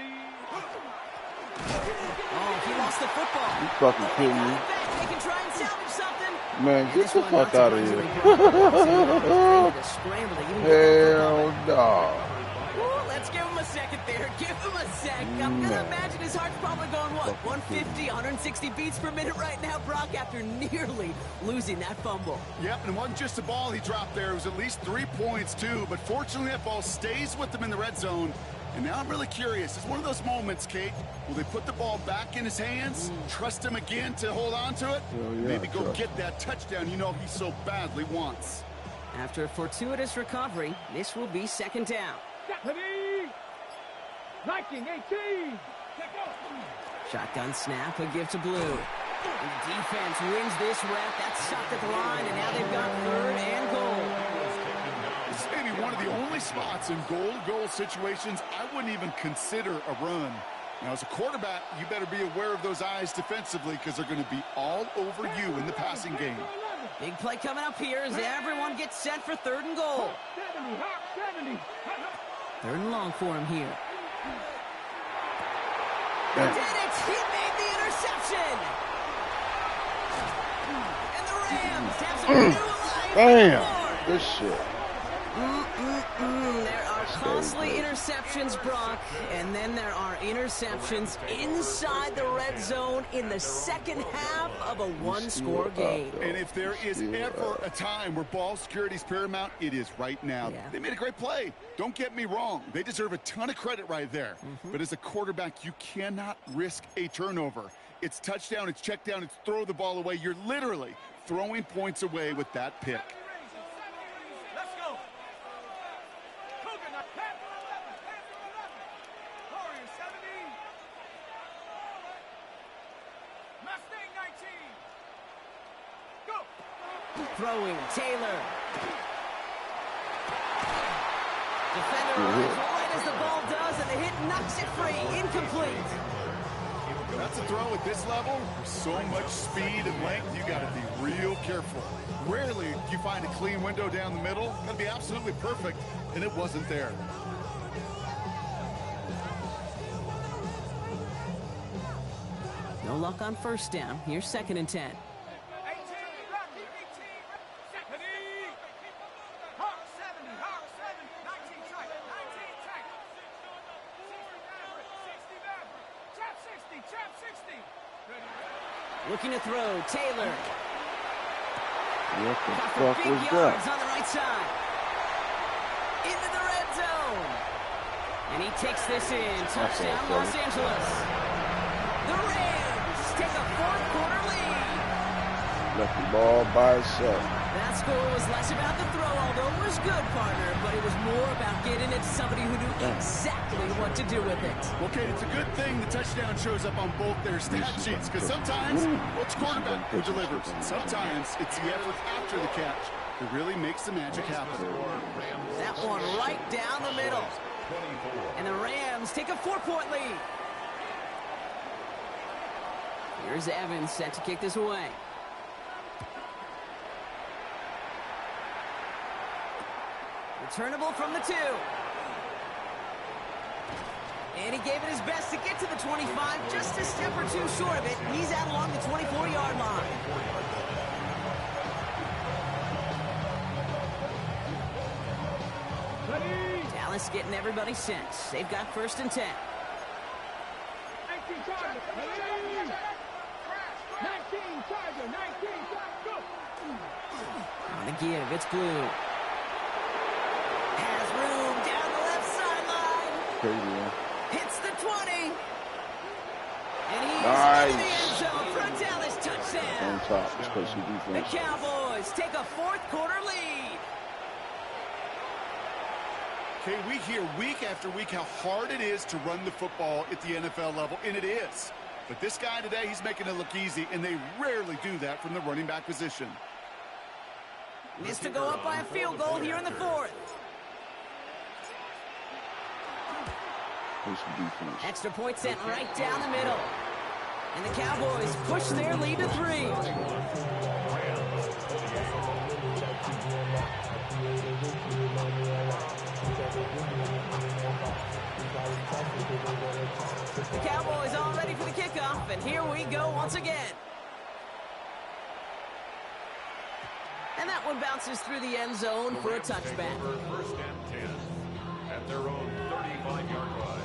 he lost the football. You fucking kidding me? They can try and salvage something. Man, And get this the one, fuck not out of here. surprisingly, to scramble to even get that Hell football. no. Ooh, let's give him a second there. Give him a sec. I'm going to imagine his heart's probably going, what, 150, 160 beats per minute right now, Brock, after nearly losing that fumble. Yep, and it wasn't just a ball he dropped there. It was at least 3 points, too. But fortunately, that ball stays with him in the red zone. And now I'm really curious. It's one of those moments, Kate. Will they put the ball back in his hands, trust him again to hold on to it? Maybe go get that touchdown you know he so badly wants. After a fortuitous recovery, this will be second down. Shotgun snap, a give to Blue. And the defense wins this rep. That's sucked at the line, and now they've got third and goal. This is maybe one of the only spots in goal-to-goal situations I wouldn't even consider a run. Now, as a quarterback, you better be aware of those eyes defensively because they're going to be all over you in the passing game. Big play coming up here as everyone gets set for third and goal. Third and long for him here. He did it! He made the interception! And the Rams have some new life. Damn, this shit. There are costly interceptions, Brock, and then there are interceptions inside the red zone in the second half of a one-score game. And if there is ever a time where ball security is paramount, it is right now. Yeah. They made a great play. Don't get me wrong. They deserve a ton of credit right there. But as a quarterback, you cannot risk a turnover. It's touchdown, it's check down, it's throw the ball away. You're literally throwing points away with that pick. Let's go. Coconut, Panther 11. Warriors 70. Mustang 19. Go. Throwing, Taylor. Defender runs right as the ball does, and the hit knocks it free. Incomplete. That's a throw at this level. So much speed and length, you got to be real careful. Rarely do you find a clean window down the middle. Got to be absolutely perfect, and it wasn't there. No luck on first down. Here's second and 10. 18. Hawk 70. Hawk 7. 19 tight. 19 tight. 60 back. Trap 60. Trap 60. Looking to throw, Taylor. What the Got fuck for big was yards that? on the right side. Into the red zone. And he takes this in. Touchdown, Los Angeles. The Rams take a fourth-quarter lead. Left the ball by itself. That score was less about the throw, although it was good, partner, but it was more about getting it to somebody who knew exactly what to do with it. Well, Kate, it's a good thing the touchdown shows up on both their stat sheets, because sometimes it's quarterback who delivers. Sometimes it's the effort after the catch that really makes the magic happen. That one right down the middle. And the Rams take a 4-point lead. Here's Evans set to kick this away. Returnable from the 2. And he gave it his best to get to the 25, just a step or two short of it. He's out along the 24-yard line. Dallas getting everybody set. They've got first and 10. 19 Charger. 19 Charger. 19 Charger. Go. On the give, it's Blue. Has room down the left sideline. Crazy, man. Hits the 20. And he's Nice. in the end zone for a Dallas On touchdown. top, especially The defense. Cowboys take a fourth-quarter lead. Okay, we hear week after week how hard it is to run the football at the NFL level, and it is. But this guy today, he's making it look easy, and they rarely do that from the running back position. Missed to go up by a field goal here in the fourth. Push the defense. Extra point sent right down the middle. And the Cowboys push their lead to 3. here we go once again. And that one bounces through the end zone for a touchback. First and 10 at their own 35-yard line.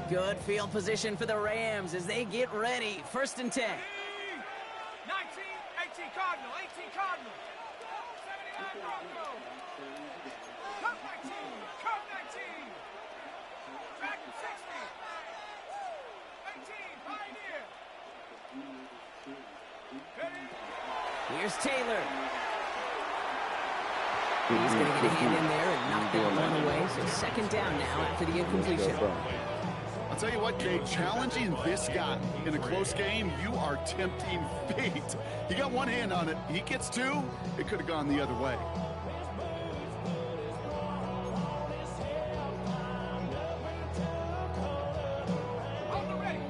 Good field position for the Rams as they get ready. First and 10. 19, 18 Cardinal, 18 Cardinal. 79 Bronco. Cut 19, cut 19. Back to 60. 18, Pioneer. Here's Taylor. He's going to get a hand in there and knock that one away. So second down now after the incompletion. I'll tell you what, Kate, challenging this guy in a close game, you are tempting fate. He got one hand on it. He gets two, it could have gone the other way.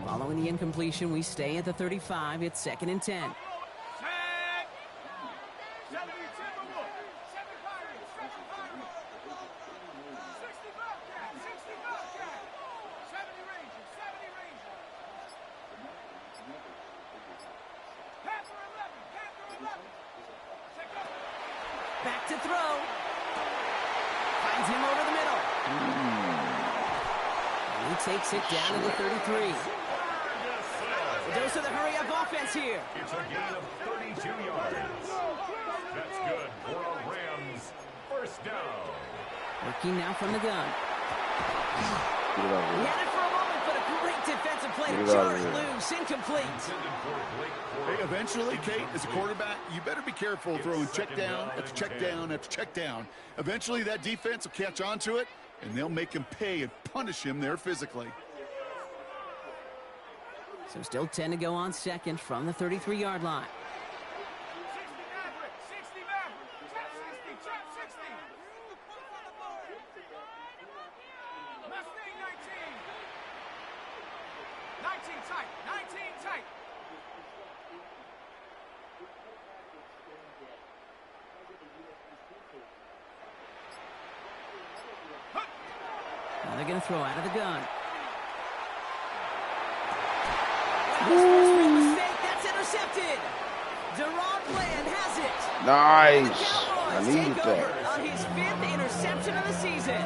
Following the incompletion, we stay at the 35. It's second and 10. Back to throw. Finds him over the middle. And he takes it down to the 33. A dose of the hurry-up offense here. It's a gain of 32 yards. That's good for a Rams first down. Working now from the gun. He had it for a moment, but a great defensive play to jar it loose. Incomplete. Hey, eventually, Kate, as a quarterback, you better be careful throwing check down after check down after check down. Eventually, that defense will catch on to it, and they'll make him pay and punish him there physically. So still 10 to go on second from the 33-yard line. 60 Maverick, 60, trap 60. Mustang 19. 19 tight, 19 tight. Now they're going to throw out of the gun. His first real mistake, that's intercepted. Deron Bland has it. Nice. I Cowboys needed take over that. on his 5th interception of the season.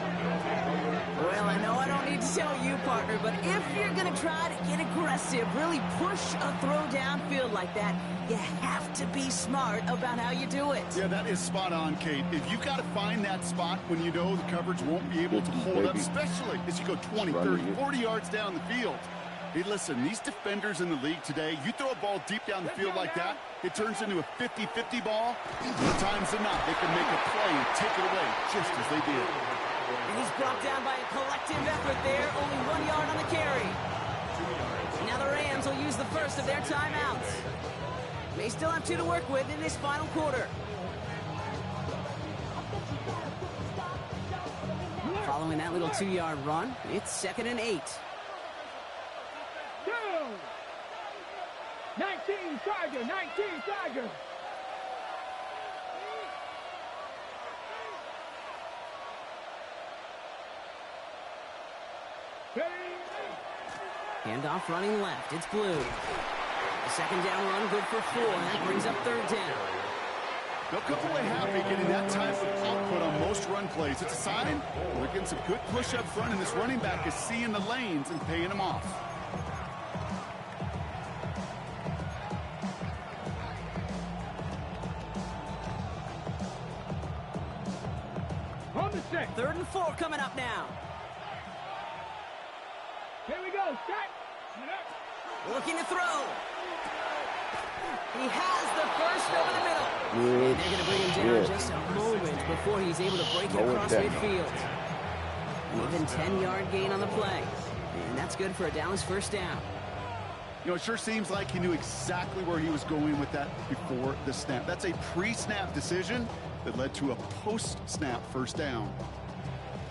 Well, I know I don't need to tell you, partner, but if you're going to try to get aggressive, really push a throw downfield like that, you have to be smart about how you do it. Yeah, that is spot on, Kate. If you've got to find that spot when you know the coverage won't be able to hold up, especially as you go 20, 30, 40 yards down the field. Hey, listen, these defenders in the league today, you throw a ball deep down the field like that, it turns into a 50-50 ball. More times than not, they can make a play and take it away just as they did. And he's brought down by a collective effort there, only 1 yard on the carry. And now the Rams will use the first of their timeouts. They still have 2 to work with in this final quarter. Following that little 2-yard run, it's second and 8. 19 Tiger, 19 Tiger. Handoff running left. It's Blue. The second down run good for 4, and that brings up third down. They'll come away happy getting that type of output on most run plays. It's a sign they're getting some good push up front, and this running back is seeing the lanes and paying them off. On the set. 3rd and 4 coming up now. Here we go. Set. Looking to throw. He has the first over the middle. And they're going to bring him down just a moment before he's able to break it across midfield. An even 10-yard gain on the play. And that's good for a Dallas first down. You know, it sure seems like he knew exactly where he was going with that before the snap. That's a pre-snap decision that led to a post-snap first down.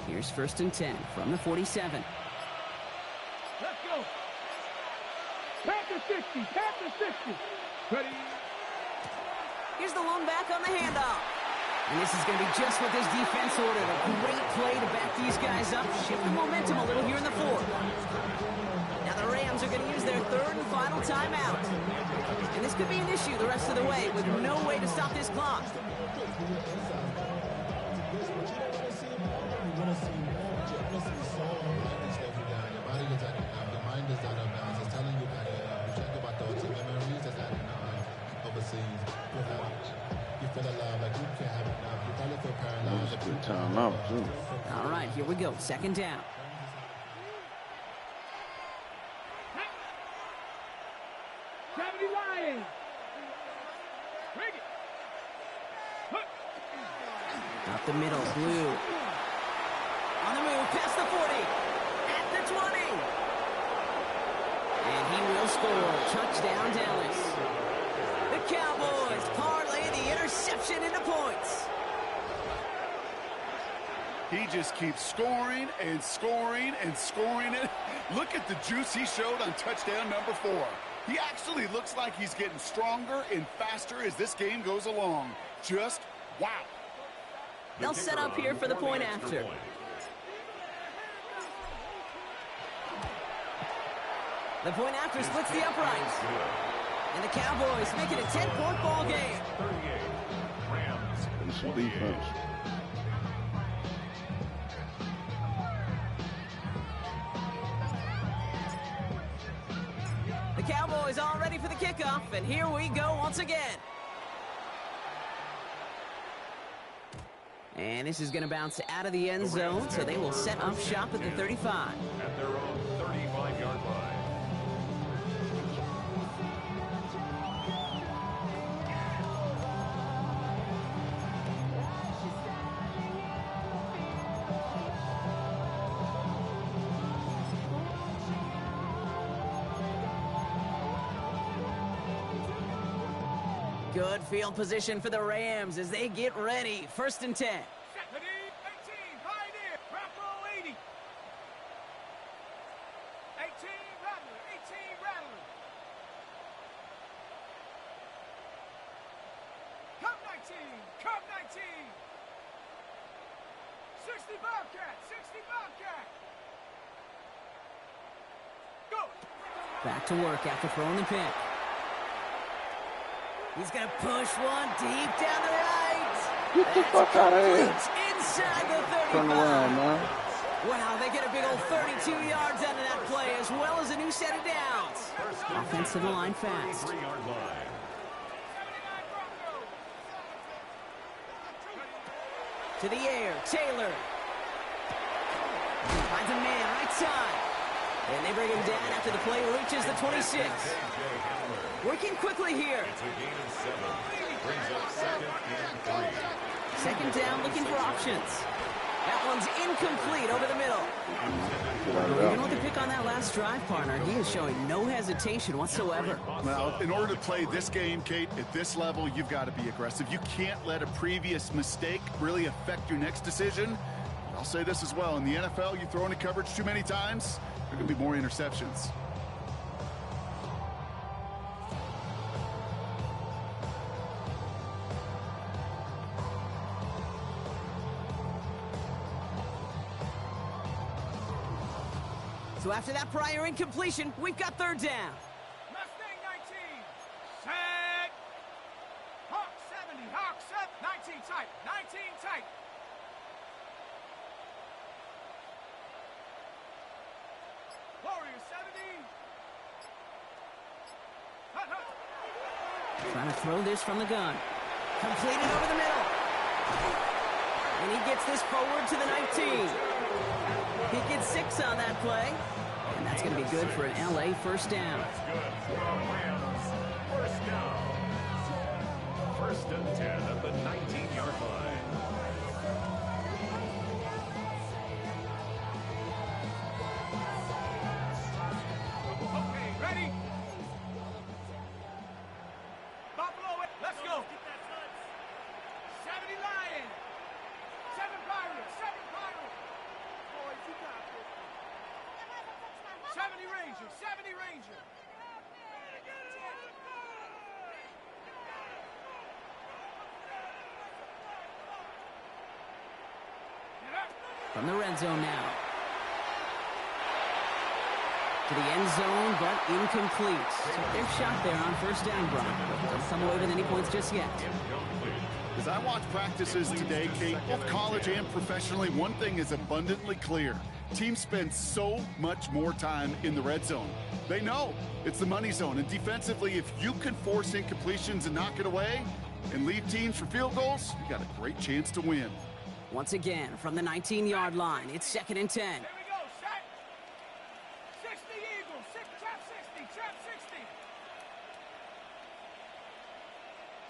Here's 1st and 10 from the 47. Let's go. Panthers 60. Panther 60. Ready. Here's the lone back on the handoff. And this is going to be just what this defense ordered. A great play to back these guys up, shift the momentum a little here in the fourth. Now the Rams are going to use their third and final timeout. And this could be an issue the rest of the way with no way to stop this clock. That was a good timeout, too. All right, here we go. Second down. Lions. Bring it. Up the middle, Blue. On the move, past the 40. At the 20. And he will score. Touchdown, Dallas. The Cowboys parlay the interception into points. He just keeps scoring and scoring and scoring it. Look at the juice he showed on touchdown number 4. He actually looks like he's getting stronger and faster as this game goes along. Just wow. They'll set up here for the point after. The point after splits the uprights. And the Cowboys make it a 10-point ball game. 38. Rams. It's some defense. The Cowboys all ready for the kickoff, and here we go once again. And this is going to bounce out of the end zone, so they will set up shop at the 35. At their own 35-yard line. Good field position for the Rams as they get ready. First and 10. 18, Pioneer, drop roll 80. 18, Rattler, 18, Rattler. Come 19, come 19. 60 Bobcat, 60 Bobcat. Go. Back to work after throwing the pick. He's going to push one deep down the right. Get the fuck out of here. Inside the 35. Turn around, man. Wow, they get a big old 32 yards out of that play, as well as a new set of downs. Offense to the line fast. 3-yard line. To the air, Taylor. Finds a man right side. And they bring him down after the play reaches the 26. Working quickly here. It's a gain of 7. Brings up 2nd and 3. Second down, looking for options. That one's incomplete over the middle. Even with the pick on that last drive, partner, he is showing no hesitation whatsoever. Now, in order to play this game, Kate, at this level, you've got to be aggressive. You can't let a previous mistake really affect your next decision. I'll say this as well. In the NFL, you throw into coverage too many times, there could be more interceptions. So after that prior incompletion, we've got third down. Mustang 19. Set. Hawk 70. Hawk set. 19 tight. 19 tight. Warrior 70. Hut, hut. Trying to throw this from the gun. Completed over the middle. And he gets this forward to the 19. He gets 6 on that play. And that's going to be good for an LA first down. That's good for the Rams. First down. First and 10 at the 19-yard line. Okay, ready? Buffalo, let's go. 70 Lions. 7 Pirates. 7 Pirates. Boys, you got this. 70 Rangers. 70 Rangers. From the red zone now. To the end zone, but incomplete. Took their shot there on first down, Brock. Doesn't come away with any points just yet. As I watch practices today, Kate, both college and professionally, one thing is abundantly clear. Teams spend so much more time in the red zone. They know it's the money zone. And defensively, if you can force incompletions and knock it away and leave teams for field goals, you got a great chance to win. Once again, from the 19-yard line, it's 2nd and 10. Here we go, set. 60 Eagles, trap 60, trap 60.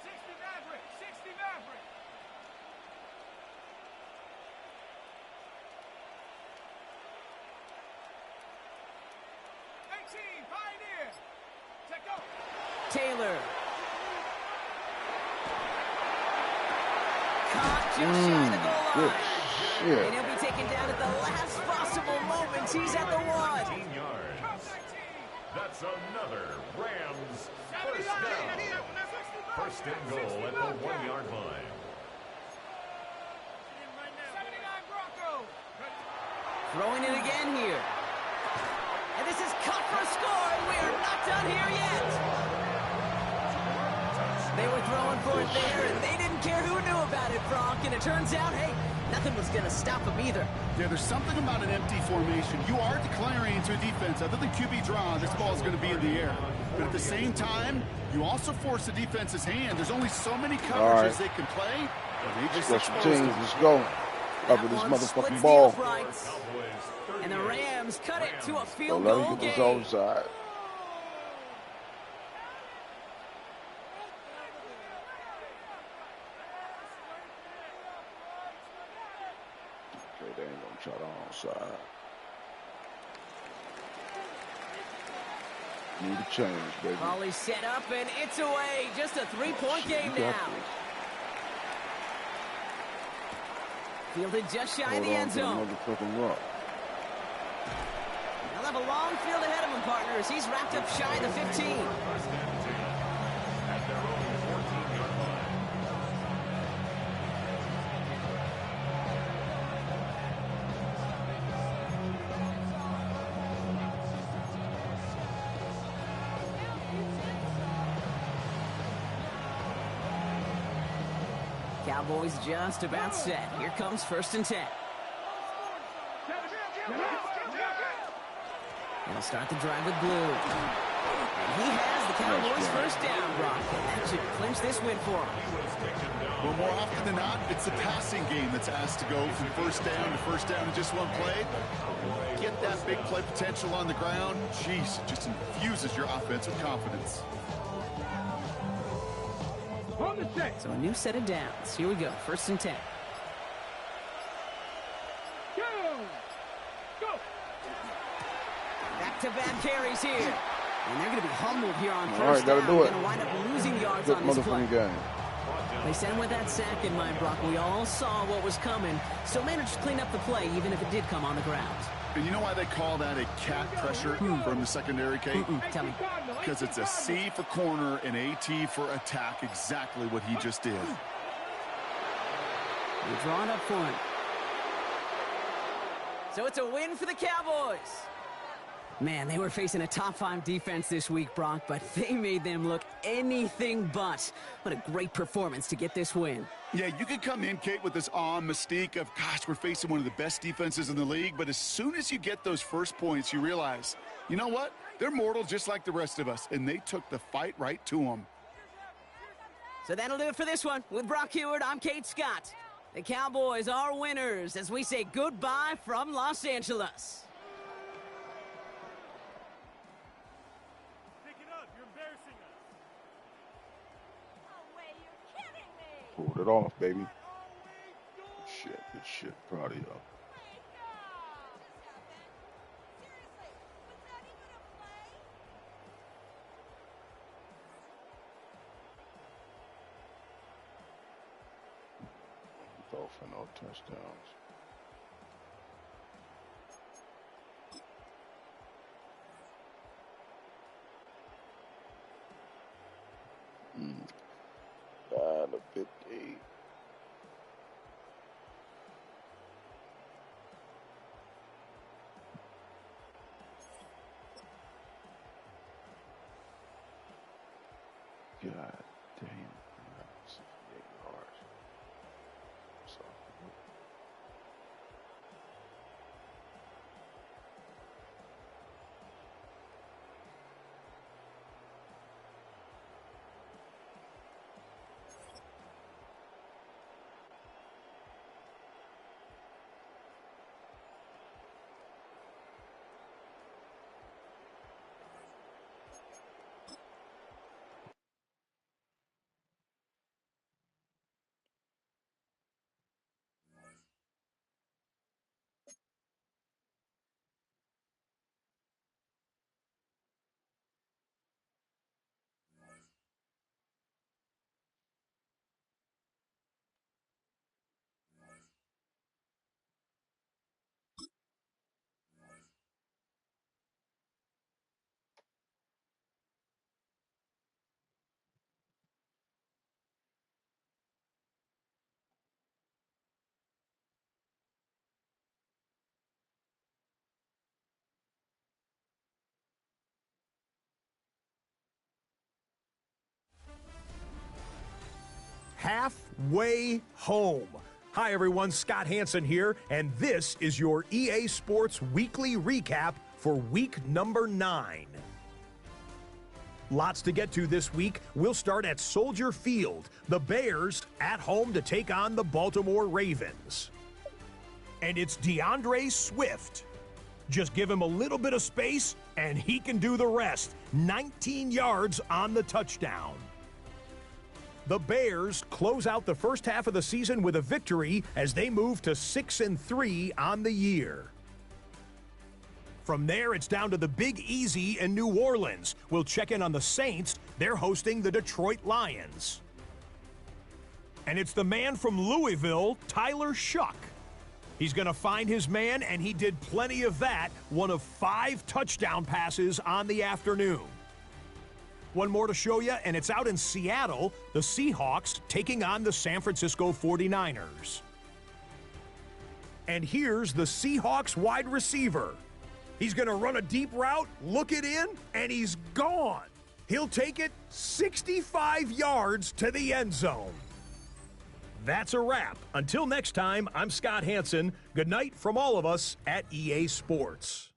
60 Maverick, 60 Maverick. 18, Pioneer. Check go. Taylor. Caught just shy of the goal line. And he'll be taken down at the last possible moment. He's at the 1. 19 yards. That's another Rams first down. First and goal at the 1-yard line. 79 Broncos. Throwing it again here. And this is cut for a score, and we are not done here yet. They were throwing for it there, and they didn't care who knew about it, Brock. And it turns out, hey, nothing was going to stop them either. Yeah, there's something about an empty formation. You are declaring to a defense, other than QB draw, this ball is going to be in the air. But at the same time, you also force the defense's hand. There's only so many coverages they can play. And they just Special teams, let's go. Cover this motherfucking ball. And the Rams cut it to a field Don't let goal him get game. his own side. Okay, they ain't gonna try the onside. Need a change, baby. Volley set up, and it's away. Just a 3-point game You got now. this. Fielded just shy of Hold the on end to the zone. motherfucking rock. He'll have a long field ahead of him, partners. He's wrapped up shy of the 15. At their own 14-yard line. Cowboys just about set. Here comes 1st and 10. They'll start the drive with blue. And he has the Cowboys first down, Brock. And that should clinch this win for him. Well, more often than not, it's the passing game that's asked to go from first down in just one play. Get that big play potential on the ground. Jeez, it just infuses your offense with confidence. So a new set of downs. Here we go. 1st and 10. Back-to-back carries here. And they're going to be humbled here on first down. Gotta do it. Going to wind up losing yards Good on this play. motherfucking game. They sent with that sack in mind, Brock. We all saw what was coming. Still managed to clean up the play, even if it did come on the ground. And you know why they call that a cat pressure from the secondary, Kate? Tell me. Because it's a C for corner and AT for attack, exactly what he just did. They draw it up for him. So it's a win for the Cowboys. Man, they were facing a top-5 defense this week, Brock, but they made them look anything but. What a great performance to get this win. Yeah, you could come in, Kate, with this awe and mystique of, gosh, we're facing one of the best defenses in the league, but as soon as you get those first points, you realize, you know what? They're mortal just like the rest of us, and they took the fight right to them. So that'll do it for this one. With Brock Heward, I'm Kate Scott. The Cowboys are winners as we say goodbye from Los Angeles. Pulled it off, baby. Good shit. Proud of y'all. Throw for no touchdowns. The 50. halfway home. Hi, everyone. Scott Hansen here, and this is your EA Sports Weekly Recap for week number 9. Lots to get to this week. We'll start at Soldier Field. The Bears at home to take on the Baltimore Ravens. And it's DeAndre Swift. Just give him a little bit of space, and he can do the rest. 19 yards on the touchdown. The Bears close out the first half of the season with a victory as they move to 6-3 on the year. From there, it's down to the Big Easy in New Orleans. We'll check in on the Saints. They're hosting the Detroit Lions. And it's the man from Louisville, Tyler Shuck. He's going to find his man, and he did plenty of that. One of 5 touchdown passes on the afternoon. One more to show you, and it's out in Seattle, the Seahawks taking on the San Francisco 49ers. And here's the Seahawks wide receiver. He's going to run a deep route, look it in, and he's gone. He'll take it 65 yards to the end zone. That's a wrap. Until next time, I'm Scott Hansen. Good night from all of us at EA Sports.